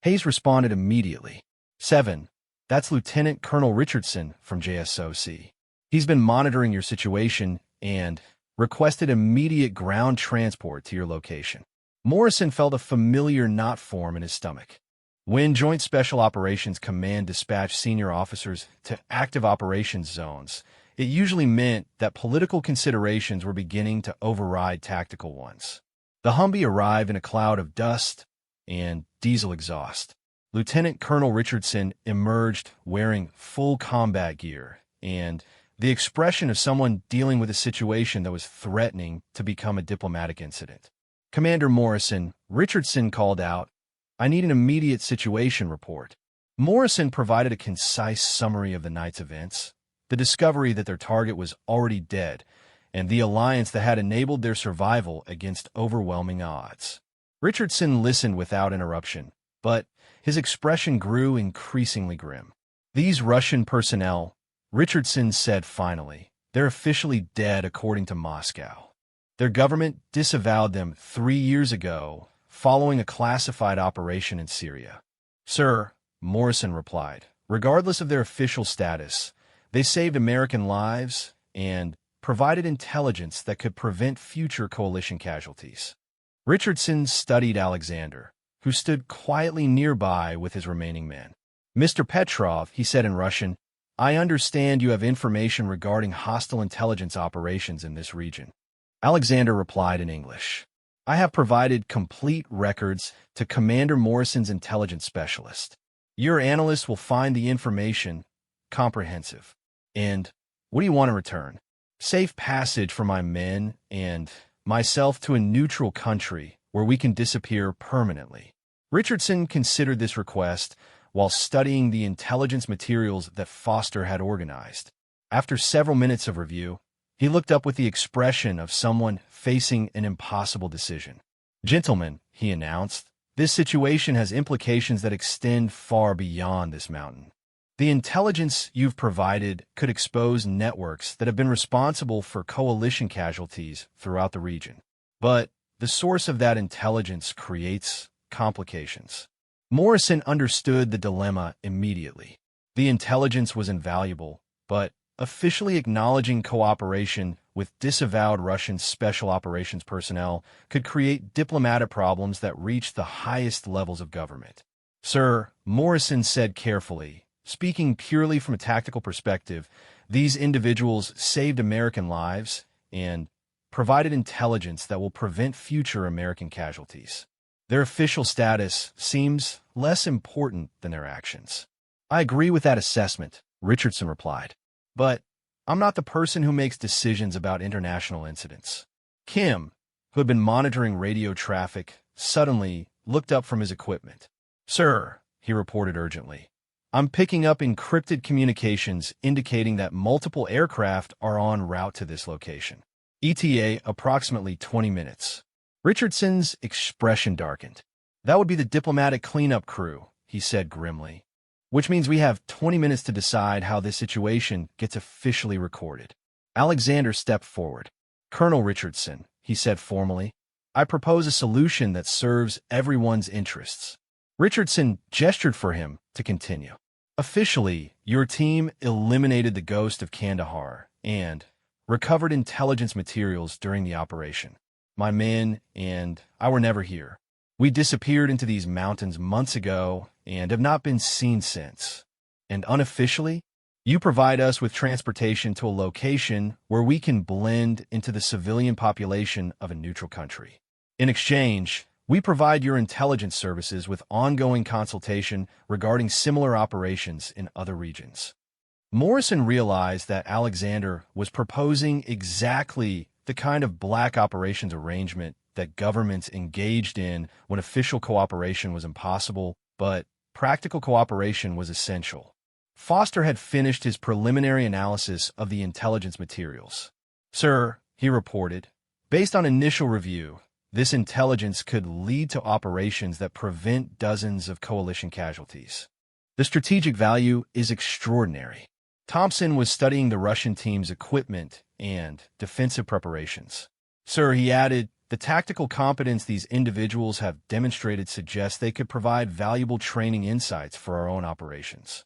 Hayes responded immediately. 7, that's Lieutenant Colonel Richardson from JSOC. He's been monitoring your situation and requested immediate ground transport to your location." Morrison felt a familiar knot form in his stomach. When Joint Special Operations Command dispatched senior officers to active operations zones, it usually meant that political considerations were beginning to override tactical ones. The Humvee arrived in a cloud of dust and diesel exhaust. Lieutenant Colonel Richardson emerged wearing full combat gear and the expression of someone dealing with a situation that was threatening to become a diplomatic incident. "Commander Morrison," Richardson called out, "I need an immediate situation report." Morrison provided a concise summary of the night's events, the discovery that their target was already dead, and the alliance that had enabled their survival against overwhelming odds. Richardson listened without interruption, but his expression grew increasingly grim. "These Russian personnel," Richardson said finally, They're officially dead according to Moscow. Their government disavowed them 3 years ago, following a classified operation in Syria. Sir, Morrison replied, regardless of their official status, they saved American lives and provided intelligence that could prevent future coalition casualties. Richardson studied Alexander, who stood quietly nearby with his remaining men. Mr. Petrov, he said in Russian, I understand you have information regarding hostile intelligence operations in this region. Alexander replied in English, I have provided complete records to Commander Morrison's intelligence specialist. Your analyst will find the information comprehensive. And what do you want in return? Safe passage for my men and myself to a neutral country where we can disappear permanently. Richardson considered this request while studying the intelligence materials that Foster had organized. After several minutes of review, he looked up with the expression of someone facing an impossible decision. Gentlemen, he announced, this situation has implications that extend far beyond this mountain. The intelligence you've provided could expose networks that have been responsible for coalition casualties throughout the region. But the source of that intelligence creates complications. Morrison understood the dilemma immediately. The intelligence was invaluable, but officially acknowledging cooperation with disavowed Russian special operations personnel could create diplomatic problems that reached the highest levels of government. Sir, Morrison said carefully, speaking purely from a tactical perspective, these individuals saved American lives and provided intelligence that will prevent future American casualties. Their official status seems less important than their actions. I agree with that assessment, Richardson replied. But I'm not the person who makes decisions about international incidents. Kim, who had been monitoring radio traffic, suddenly looked up from his equipment. Sir, he reported urgently, I'm picking up encrypted communications indicating that multiple aircraft are en route to this location. ETA approximately 20 minutes. Richardson's expression darkened. That would be the diplomatic cleanup crew, he said grimly. Which means we have 20 minutes to decide how this situation gets officially recorded. Alexander stepped forward. Colonel Richardson, he said formally, I propose a solution that serves everyone's interests. Richardson gestured for him to continue. Officially, your team eliminated the ghost of Kandahar and recovered intelligence materials during the operation. My men and I were never here. We disappeared into these mountains months ago and have not been seen since. And unofficially, you provide us with transportation to a location where we can blend into the civilian population of a neutral country. In exchange, we provide your intelligence services with ongoing consultation regarding similar operations in other regions. Morrison realized that Alexander was proposing exactly the kind of black operations arrangement that governments engaged in when official cooperation was impossible, but practical cooperation was essential. Foster had finished his preliminary analysis of the intelligence materials. Sir, he reported, based on initial review, this intelligence could lead to operations that prevent dozens of coalition casualties. The strategic value is extraordinary. Thompson was studying the Russian team's equipment and defensive preparations. Sir, he added, the tactical competence these individuals have demonstrated suggests they could provide valuable training insights for our own operations.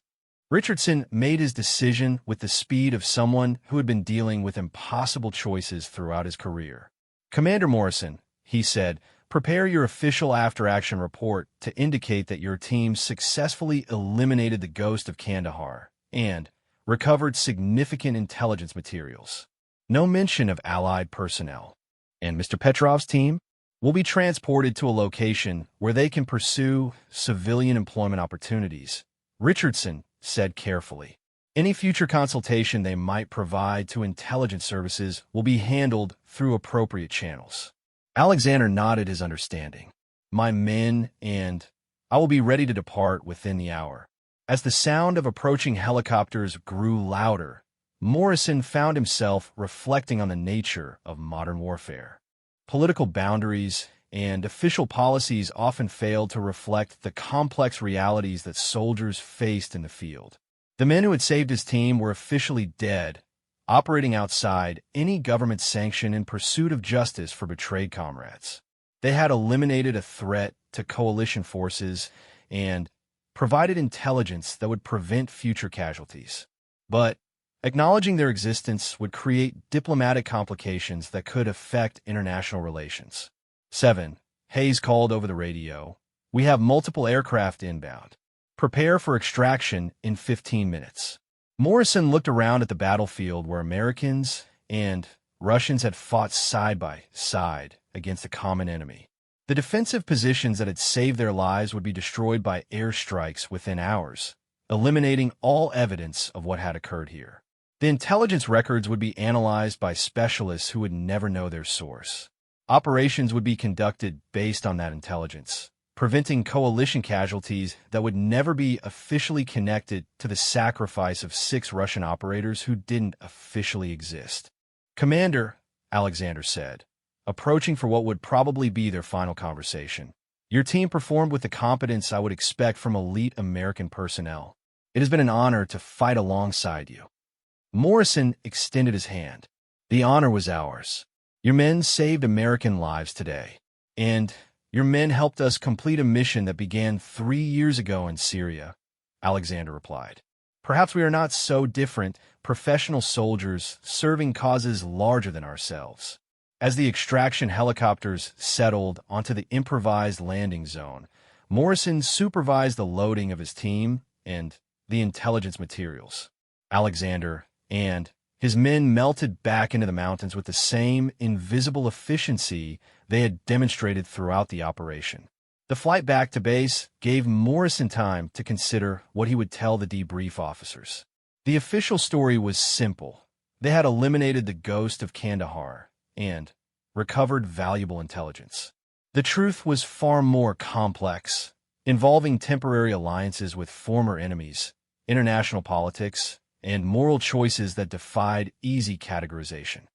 Richardson made his decision with the speed of someone who had been dealing with impossible choices throughout his career. Commander Morrison, he said, prepare your official after-action report to indicate that your team successfully eliminated the ghost of Kandahar and recovered significant intelligence materials. No mention of Allied personnel. And Mr. Petrov's team will be transported to a location where they can pursue civilian employment opportunities, Richardson said carefully. Any future consultation they might provide to intelligence services will be handled through appropriate channels. Alexander nodded his understanding. My men and I will be ready to depart within the hour. As the sound of approaching helicopters grew louder, Morrison found himself reflecting on the nature of modern warfare. Political boundaries and official policies often failed to reflect the complex realities that soldiers faced in the field. The men who had saved his team were officially dead, operating outside any government sanction in pursuit of justice for betrayed comrades. They had eliminated a threat to coalition forces and provided intelligence that would prevent future casualties. But acknowledging their existence would create diplomatic complications that could affect international relations. 7. Hayes called over the radio, "We have multiple aircraft inbound. Prepare for extraction in 15 minutes." Morrison looked around at the battlefield where Americans and Russians had fought side by side against a common enemy. The defensive positions that had saved their lives would be destroyed by airstrikes within hours, eliminating all evidence of what had occurred here. The intelligence records would be analyzed by specialists who would never know their source. Operations would be conducted based on that intelligence, preventing coalition casualties that would never be officially connected to the sacrifice of 6 Russian operators who didn't officially exist. "Commander," Alexander said, approaching for what would probably be their final conversation, "your team performed with the competence I would expect from elite American personnel. It has been an honor to fight alongside you." Morrison extended his hand. "The honor was ours. Your men saved American lives today, and your men helped us complete a mission that began 3 years ago in Syria," Alexander replied. "Perhaps we are not so different, professional soldiers serving causes larger than ourselves." As the extraction helicopters settled onto the improvised landing zone, Morrison supervised the loading of his team and the intelligence materials. Alexander and his men melted back into the mountains with the same invisible efficiency they had demonstrated throughout the operation. The flight back to base gave Morrison time to consider what he would tell the debrief officers. The official story was simple. They had eliminated the ghost of Kandahar and recovered valuable intelligence. The truth was far more complex, involving temporary alliances with former enemies, international politics, and moral choices that defied easy categorization.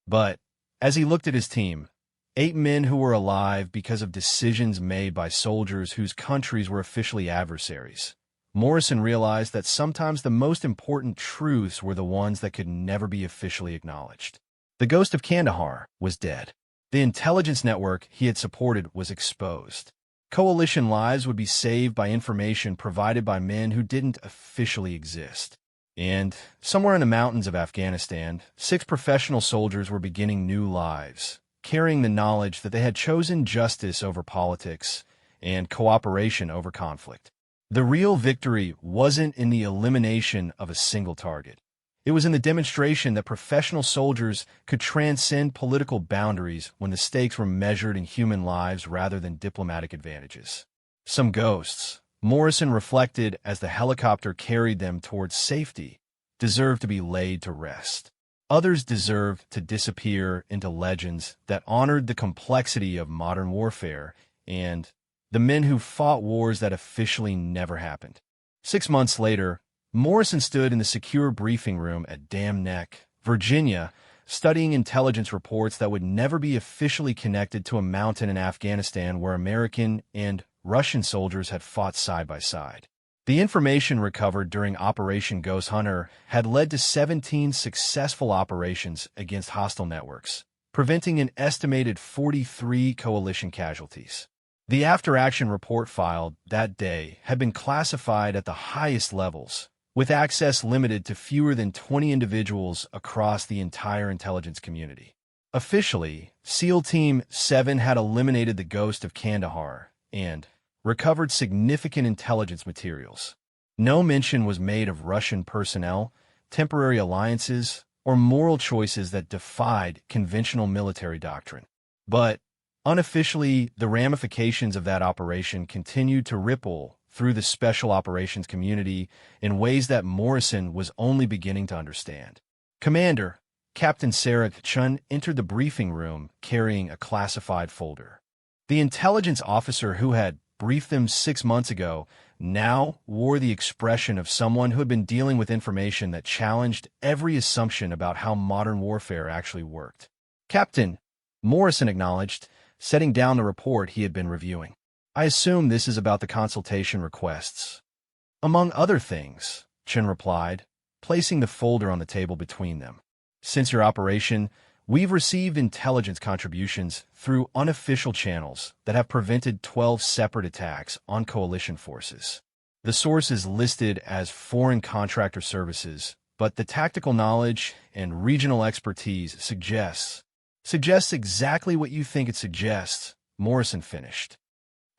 But as he looked at his team, 8 men who were alive because of decisions made by soldiers whose countries were officially adversaries, Morrison realized that sometimes the most important truths were the ones that could never be officially acknowledged. The ghost of Kandahar was dead. The intelligence network he had supported was exposed. Coalition lives would be saved by information provided by men who didn't officially exist. And somewhere in the mountains of Afghanistan, 6 professional soldiers were beginning new lives, carrying the knowledge that they had chosen justice over politics and cooperation over conflict. The real victory wasn't in the elimination of a single target. It was in the demonstration that professional soldiers could transcend political boundaries when the stakes were measured in human lives rather than diplomatic advantages. Some ghosts, Morrison reflected as the helicopter carried them towards safety, deserved to be laid to rest. Others deserved to disappear into legends that honored the complexity of modern warfare and the men who fought wars that officially never happened. 6 months later, Morrison stood in the secure briefing room at Dam Neck, Virginia, studying intelligence reports that would never be officially connected to a mountain in Afghanistan where American and Russian soldiers had fought side by side. The information recovered during Operation Ghost Hunter had led to 17 successful operations against hostile networks, preventing an estimated 43 coalition casualties. The after-action report filed that day had been classified at the highest levels, with access limited to fewer than 20 individuals across the entire intelligence community. Officially, SEAL Team 7 had eliminated the ghost of Kandahar and recovered significant intelligence materials. No mention was made of Russian personnel, temporary alliances, or moral choices that defied conventional military doctrine. But unofficially, the ramifications of that operation continued to ripple through the special operations community in ways that Morrison was only beginning to understand. "Commander," Captain Sarah Chun entered the briefing room carrying a classified folder. The intelligence officer who had briefed them 6 months ago now wore the expression of someone who had been dealing with information that challenged every assumption about how modern warfare actually worked. "Captain," Morrison acknowledged, setting down the report he had been reviewing. "I assume this is about the consultation requests." "Among other things," Chen replied, placing the folder on the table between them. Since your operation, we've received intelligence contributions through unofficial channels that have prevented 12 separate attacks on coalition forces. The source is listed as foreign contractor services, but the tactical knowledge and regional expertise suggests exactly what you think it suggests, Morrison finished.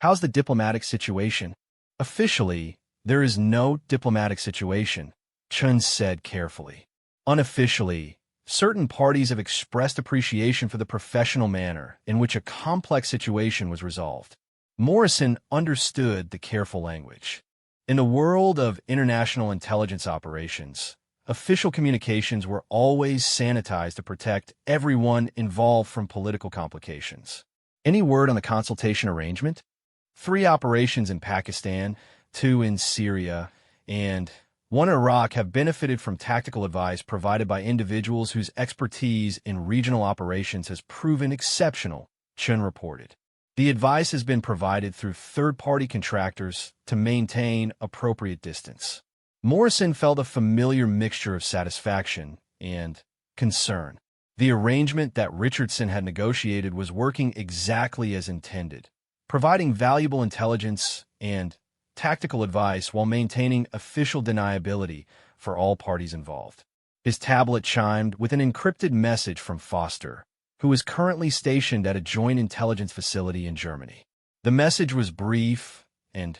How's the diplomatic situation? Officially, there is no diplomatic situation, Chun said carefully. Unofficially, certain parties have expressed appreciation for the professional manner in which a complex situation was resolved. Morrison understood the careful language. In the world of international intelligence operations, official communications were always sanitized to protect everyone involved from political complications. Any word on the consultation arrangement? 3 operations in Pakistan, 2 in Syria, and 1 in Iraq have benefited from tactical advice provided by individuals whose expertise in regional operations has proven exceptional, Chun reported. The advice has been provided through third-party contractors to maintain appropriate distance. Morrison felt a familiar mixture of satisfaction and concern. The arrangement that Richardson had negotiated was working exactly as intended, providing valuable intelligence and tactical advice while maintaining official deniability for all parties involved. His tablet chimed with an encrypted message from Foster, who is currently stationed at a joint intelligence facility in Germany. The message was brief and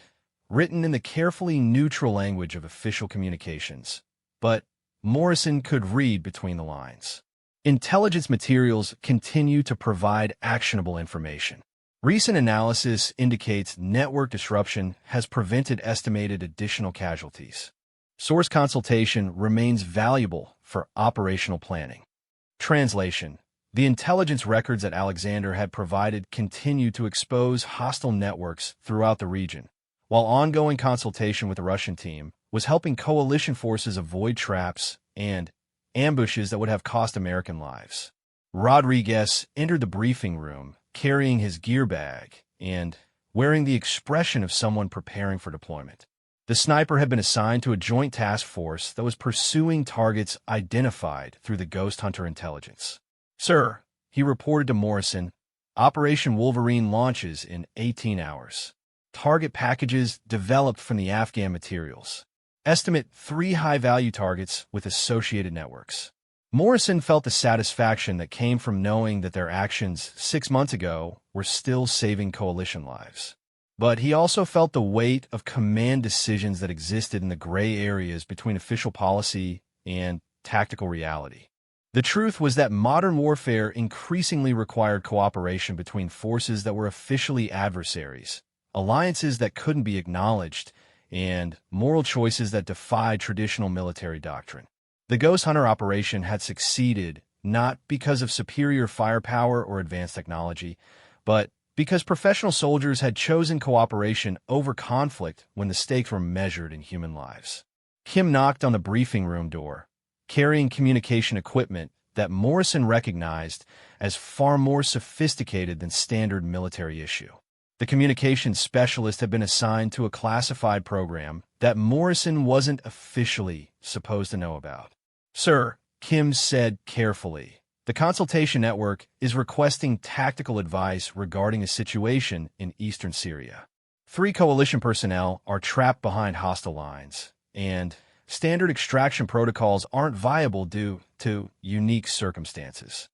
written in the carefully neutral language of official communications, but Morrison could read between the lines. Intelligence materials continue to provide actionable information. Recent analysis indicates network disruption has prevented estimated additional casualties. Source consultation remains valuable for operational planning. Translation: the intelligence records that Alexander had provided continue to expose hostile networks throughout the region, while ongoing consultation with the Russian team was helping coalition forces avoid traps and ambushes that would have cost American lives. Rodriguez entered the briefing room carrying his gear bag and wearing the expression of someone preparing for deployment. The sniper had been assigned to a joint task force that was pursuing targets identified through the Ghost Hunter intelligence. "Sir," he reported to Morrison, "Operation Wolverine launches in 18 hours. Target packages developed from the Afghan materials. Estimate 3 high-value targets with associated networks." Morrison felt the satisfaction that came from knowing that their actions 6 months ago were still saving coalition lives. But he also felt the weight of command decisions that existed in the gray areas between official policy and tactical reality. The truth was that modern warfare increasingly required cooperation between forces that were officially adversaries, alliances that couldn't be acknowledged, and moral choices that defied traditional military doctrine. The Ghost Hunter operation had succeeded not because of superior firepower or advanced technology, but because professional soldiers had chosen cooperation over conflict when the stakes were measured in human lives. Kim knocked on the briefing room door, carrying communication equipment that Morrison recognized as far more sophisticated than standard military issue. The communications specialist had been assigned to a classified program that Morrison wasn't officially supposed to know about. "Sir," Kim said carefully, "the consultation network is requesting tactical advice regarding a situation in eastern Syria. 3 coalition personnel are trapped behind hostile lines, and standard extraction protocols aren't viable due to unique circumstances."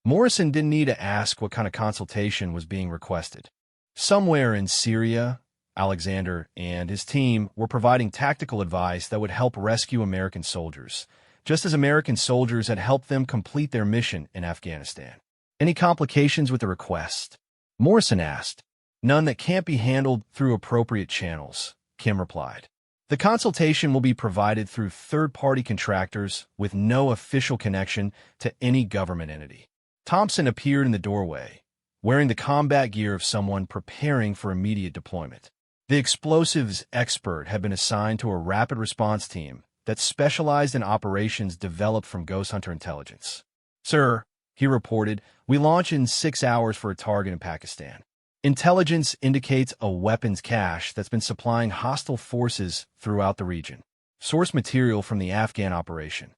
Morrison didn't need to ask what kind of consultation was being requested. Somewhere in Syria, Alexander and his team were providing tactical advice that would help rescue American soldiers, just as American soldiers had helped them complete their mission in Afghanistan. "Any complications with the request?" Morrison asked. "None that can't be handled through appropriate channels," Kim replied. "The consultation will be provided through third-party contractors with no official connection to any government entity." Thompson appeared in the doorway, wearing the combat gear of someone preparing for immediate deployment. The explosives expert had been assigned to a rapid response team that specialized in operations developed from Ghost Hunter intelligence. "Sir," he reported, "we launch in 6 hours for a target in Pakistan. Intelligence indicates a weapons cache that's been supplying hostile forces throughout the region. Source material from the Afghan operation."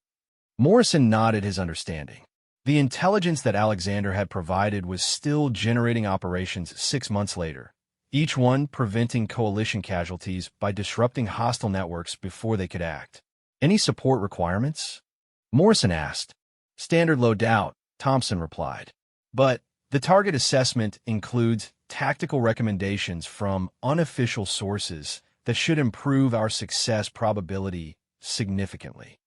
Morrison nodded his understanding. The intelligence that Alexander had provided was still generating operations 6 months later, each one preventing coalition casualties by disrupting hostile networks before they could act. Any support requirements? Morrison asked. Standard loadout, Thompson replied. But the target assessment includes tactical recommendations from unofficial sources that should improve our success probability significantly.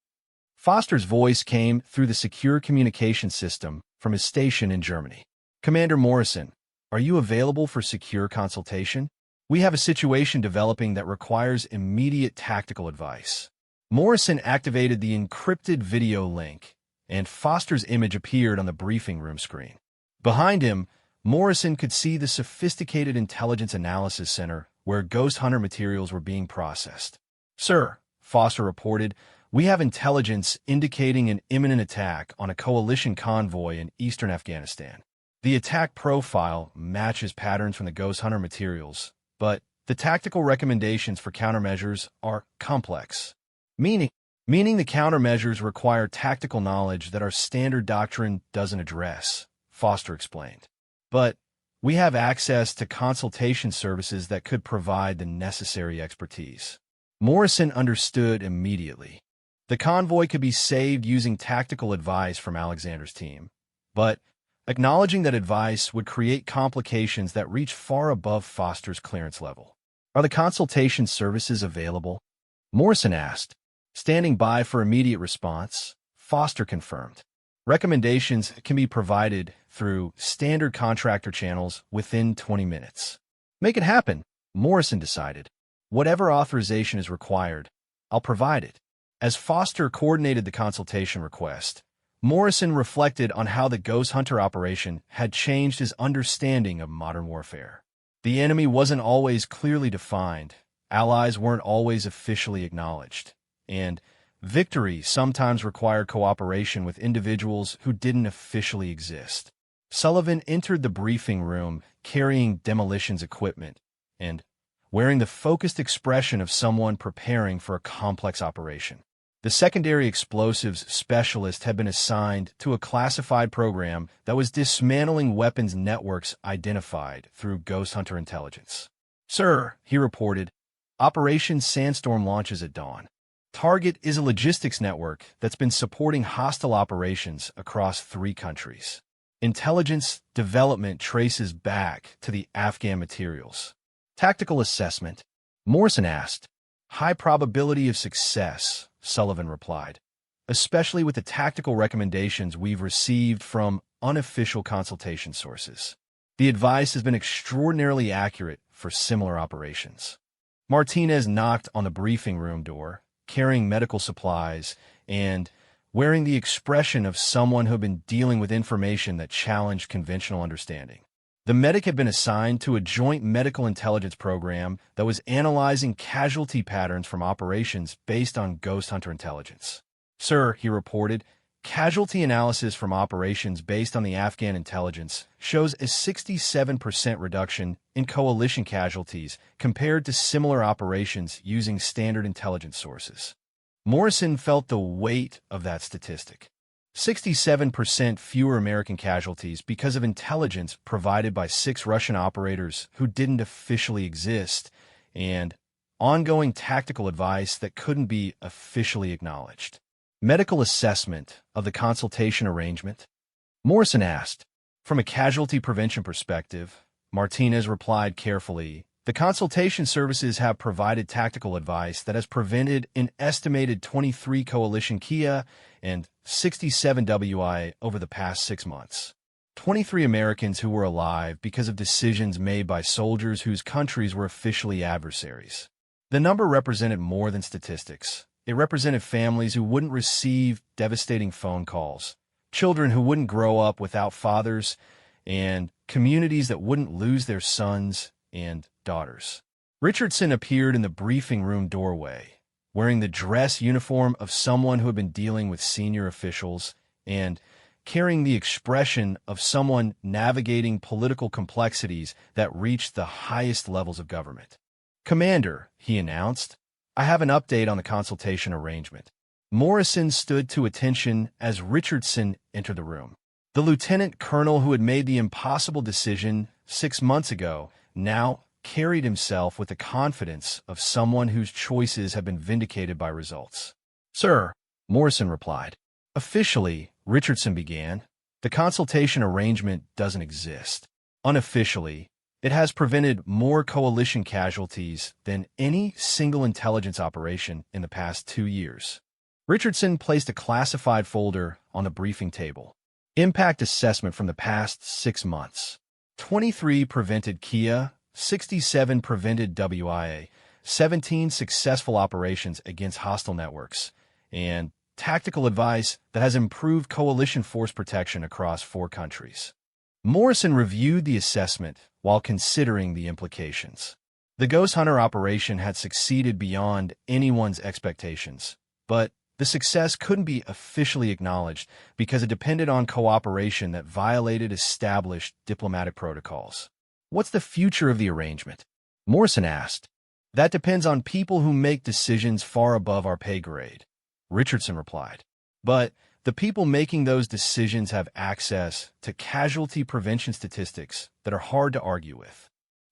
Foster's voice came through the secure communication system from his station in Germany. Commander Morrison, are you available for secure consultation? We have a situation developing that requires immediate tactical advice. Morrison activated the encrypted video link, and Foster's image appeared on the briefing room screen. Behind him, Morrison could see the sophisticated intelligence analysis center where Ghost Hunter materials were being processed. Sir, Foster reported, we have intelligence indicating an imminent attack on a coalition convoy in eastern Afghanistan. The attack profile matches patterns from the Ghost Hunter materials, but the tactical recommendations for countermeasures are complex. Meaning the countermeasures require tactical knowledge that our standard doctrine doesn't address, Foster explained. But we have access to consultation services that could provide the necessary expertise. Morrison understood immediately. The convoy could be saved using tactical advice from Alexander's team, but acknowledging that advice would create complications that reach far above Foster's clearance level. Are the consultation services available? Morrison asked. Standing by for immediate response, Foster confirmed. Recommendations can be provided through standard contractor channels within 20 minutes. Make it happen, Morrison decided. Whatever authorization is required, I'll provide it. As Foster coordinated the consultation request, Morrison reflected on how the Ghost Hunter operation had changed his understanding of modern warfare. The enemy wasn't always clearly defined, allies weren't always officially acknowledged, and victory sometimes required cooperation with individuals who didn't officially exist. Sullivan entered the briefing room carrying demolitions equipment and wearing the focused expression of someone preparing for a complex operation. The secondary explosives specialist had been assigned to a classified program that was dismantling weapons networks identified through Ghost Hunter intelligence. Sir, he reported, Operation Sandstorm launches at dawn. Target is a logistics network that's been supporting hostile operations across 3 countries. Intelligence development traces back to the Afghan materials. Tactical assessment, Morrison asked. High probability of success, Sullivan replied, especially with the tactical recommendations we've received from unofficial consultation sources. The advice has been extraordinarily accurate for similar operations. Martinez knocked on the briefing room door, carrying medical supplies and wearing the expression of someone who had been dealing with information that challenged conventional understanding. The medic had been assigned to a joint medical intelligence program that was analyzing casualty patterns from operations based on Ghost Hunter intelligence. Sir, he reported, casualty analysis from operations based on the Afghan intelligence shows a 67% reduction in coalition casualties compared to similar operations using standard intelligence sources. Morrison felt the weight of that statistic. 67% fewer American casualties because of intelligence provided by 6 Russian operators who didn't officially exist, and ongoing tactical advice that couldn't be officially acknowledged. Medical assessment of the consultation arrangement? Morrison asked. From a casualty prevention perspective, Martinez replied carefully, the consultation services have provided tactical advice that has prevented an estimated 23 coalition Kia and 67 WI over the past 6 months. 23 Americans who were alive because of decisions made by soldiers whose countries were officially adversaries. The number represented more than statistics. It represented families who wouldn't receive devastating phone calls, children who wouldn't grow up without fathers, and communities that wouldn't lose their sons and daughters. Richardson appeared in the briefing room doorway, wearing the dress uniform of someone who had been dealing with senior officials and carrying the expression of someone navigating political complexities that reached the highest levels of government. Commander, he announced, I have an update on the consultation arrangement. Morrison stood to attention as Richardson entered the room. The lieutenant colonel who had made the impossible decision 6 months ago now carried himself with the confidence of someone whose choices have been vindicated by results. "Sir," Morrison replied. "Officially," Richardson began, "the consultation arrangement doesn't exist. Unofficially, it has prevented more coalition casualties than any single intelligence operation in the past 2 years." Richardson placed a classified folder on the briefing table. Impact assessment from the past 6 months. 23 prevented Kia, 67 prevented WIA, 17 successful operations against hostile networks, and tactical advice that has improved coalition force protection across 4 countries. Morrison reviewed the assessment while considering the implications. The Ghost Hunter operation had succeeded beyond anyone's expectations, but the success couldn't be officially acknowledged because it depended on cooperation that violated established diplomatic protocols. "What's the future of the arrangement?" Morrison asked. "That depends on people who make decisions far above our pay grade," Richardson replied. "But the people making those decisions have access to casualty prevention statistics that are hard to argue with."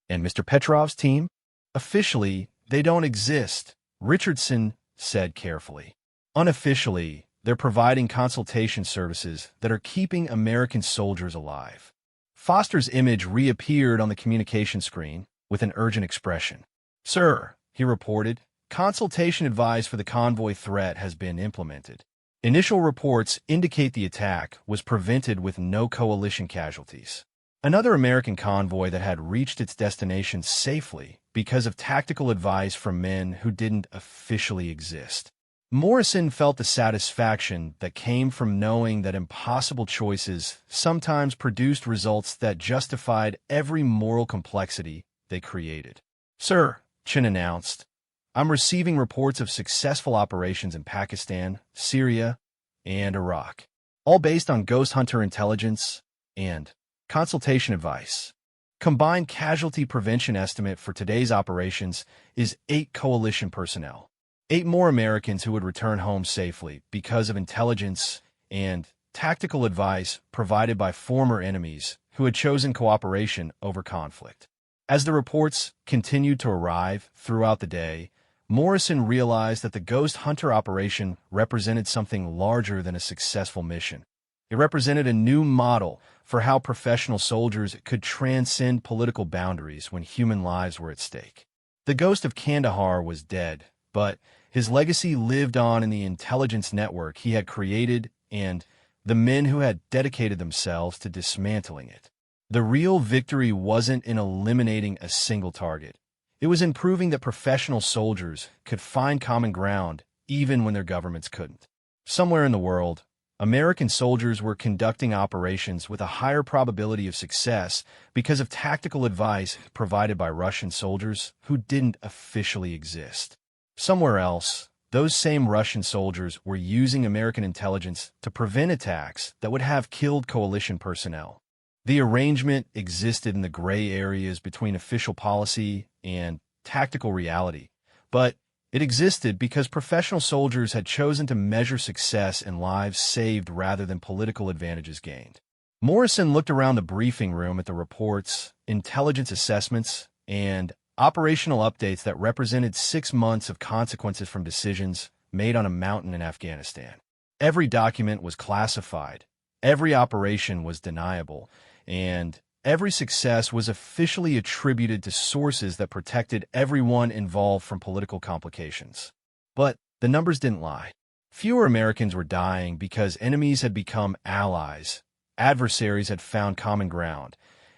"And Mr. Petrov's team?" "Officially, they don't exist," Richardson said carefully. "Unofficially, they're providing consultation services that are keeping American soldiers alive." Foster's image reappeared on the communication screen with an urgent expression. "Sir," he reported, "consultation advice for the convoy threat has been implemented. Initial reports indicate the attack was prevented with no coalition casualties." Another American convoy that had reached its destination safely because of tactical advice from men who didn't officially exist. Morrison felt the satisfaction that came from knowing that impossible choices sometimes produced results that justified every moral complexity they created. "Sir," Chin announced, "I'm receiving reports of successful operations in Pakistan, Syria, and Iraq, all based on Ghost Hunter intelligence and consultation advice. Combined casualty prevention estimate for today's operations is 8 coalition personnel. 8 more Americans who would return home safely because of intelligence and tactical advice provided by former enemies who had chosen cooperation over conflict." As the reports continued to arrive throughout the day, Morrison realized that the Ghost Hunter operation represented something larger than a successful mission. It represented a new model for how professional soldiers could transcend political boundaries when human lives were at stake. The Ghost of Kandahar was dead, but his legacy lived on in the intelligence network he had created and the men who had dedicated themselves to dismantling it. The real victory wasn't in eliminating a single target. It was in proving that professional soldiers could find common ground even when their governments couldn't. Somewhere in the world, American soldiers were conducting operations with a higher probability of success because of tactical advice provided by Russian soldiers who didn't officially exist. Somewhere else, those same Russian soldiers were using American intelligence to prevent attacks that would have killed coalition personnel. The arrangement existed in the gray areas between official policy and tactical reality, but it existed because professional soldiers had chosen to measure success in lives saved rather than political advantages gained. Morrison looked around the briefing room at the reports, intelligence assessments, and operational updates that represented 6 months of consequences from decisions made on a mountain in Afghanistan. Every document was classified, every operation was deniable, and every success was officially attributed to sources that protected everyone involved from political complications. But the numbers didn't lie. Fewer Americans were dying because enemies had become allies, adversaries had found common ground,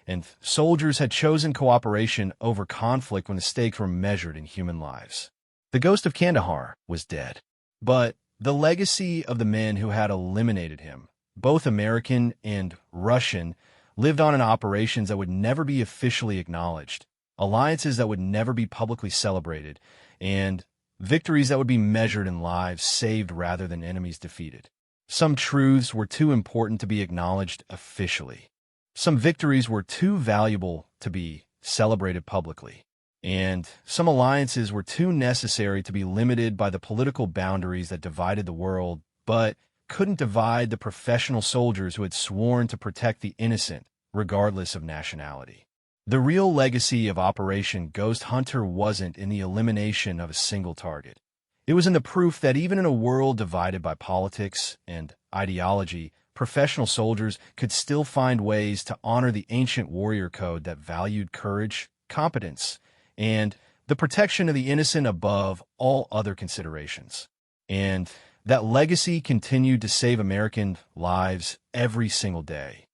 and soldiers had chosen cooperation over conflict when the stakes were measured in human lives. The Ghost of Kandahar was dead, but the legacy of the men who had eliminated him, both American and Russian, lived on in operations that would never be officially acknowledged, alliances that would never be publicly celebrated, and victories that would be measured in lives saved rather than enemies defeated. Some truths were too important to be acknowledged officially. Some victories were too valuable to be celebrated publicly. and some alliances were too necessary to be limited by the political boundaries that divided the world, but couldn't divide the professional soldiers who had sworn to protect the innocent, regardless of nationality. The real legacy of Operation Ghost Hunter wasn't in the elimination of a single target. It was in the proof that even in a world divided by politics and ideology, professional soldiers could still find ways to honor the ancient warrior code that valued courage, competence, and the protection of the innocent above all other considerations. And that legacy continued to save American lives every single day.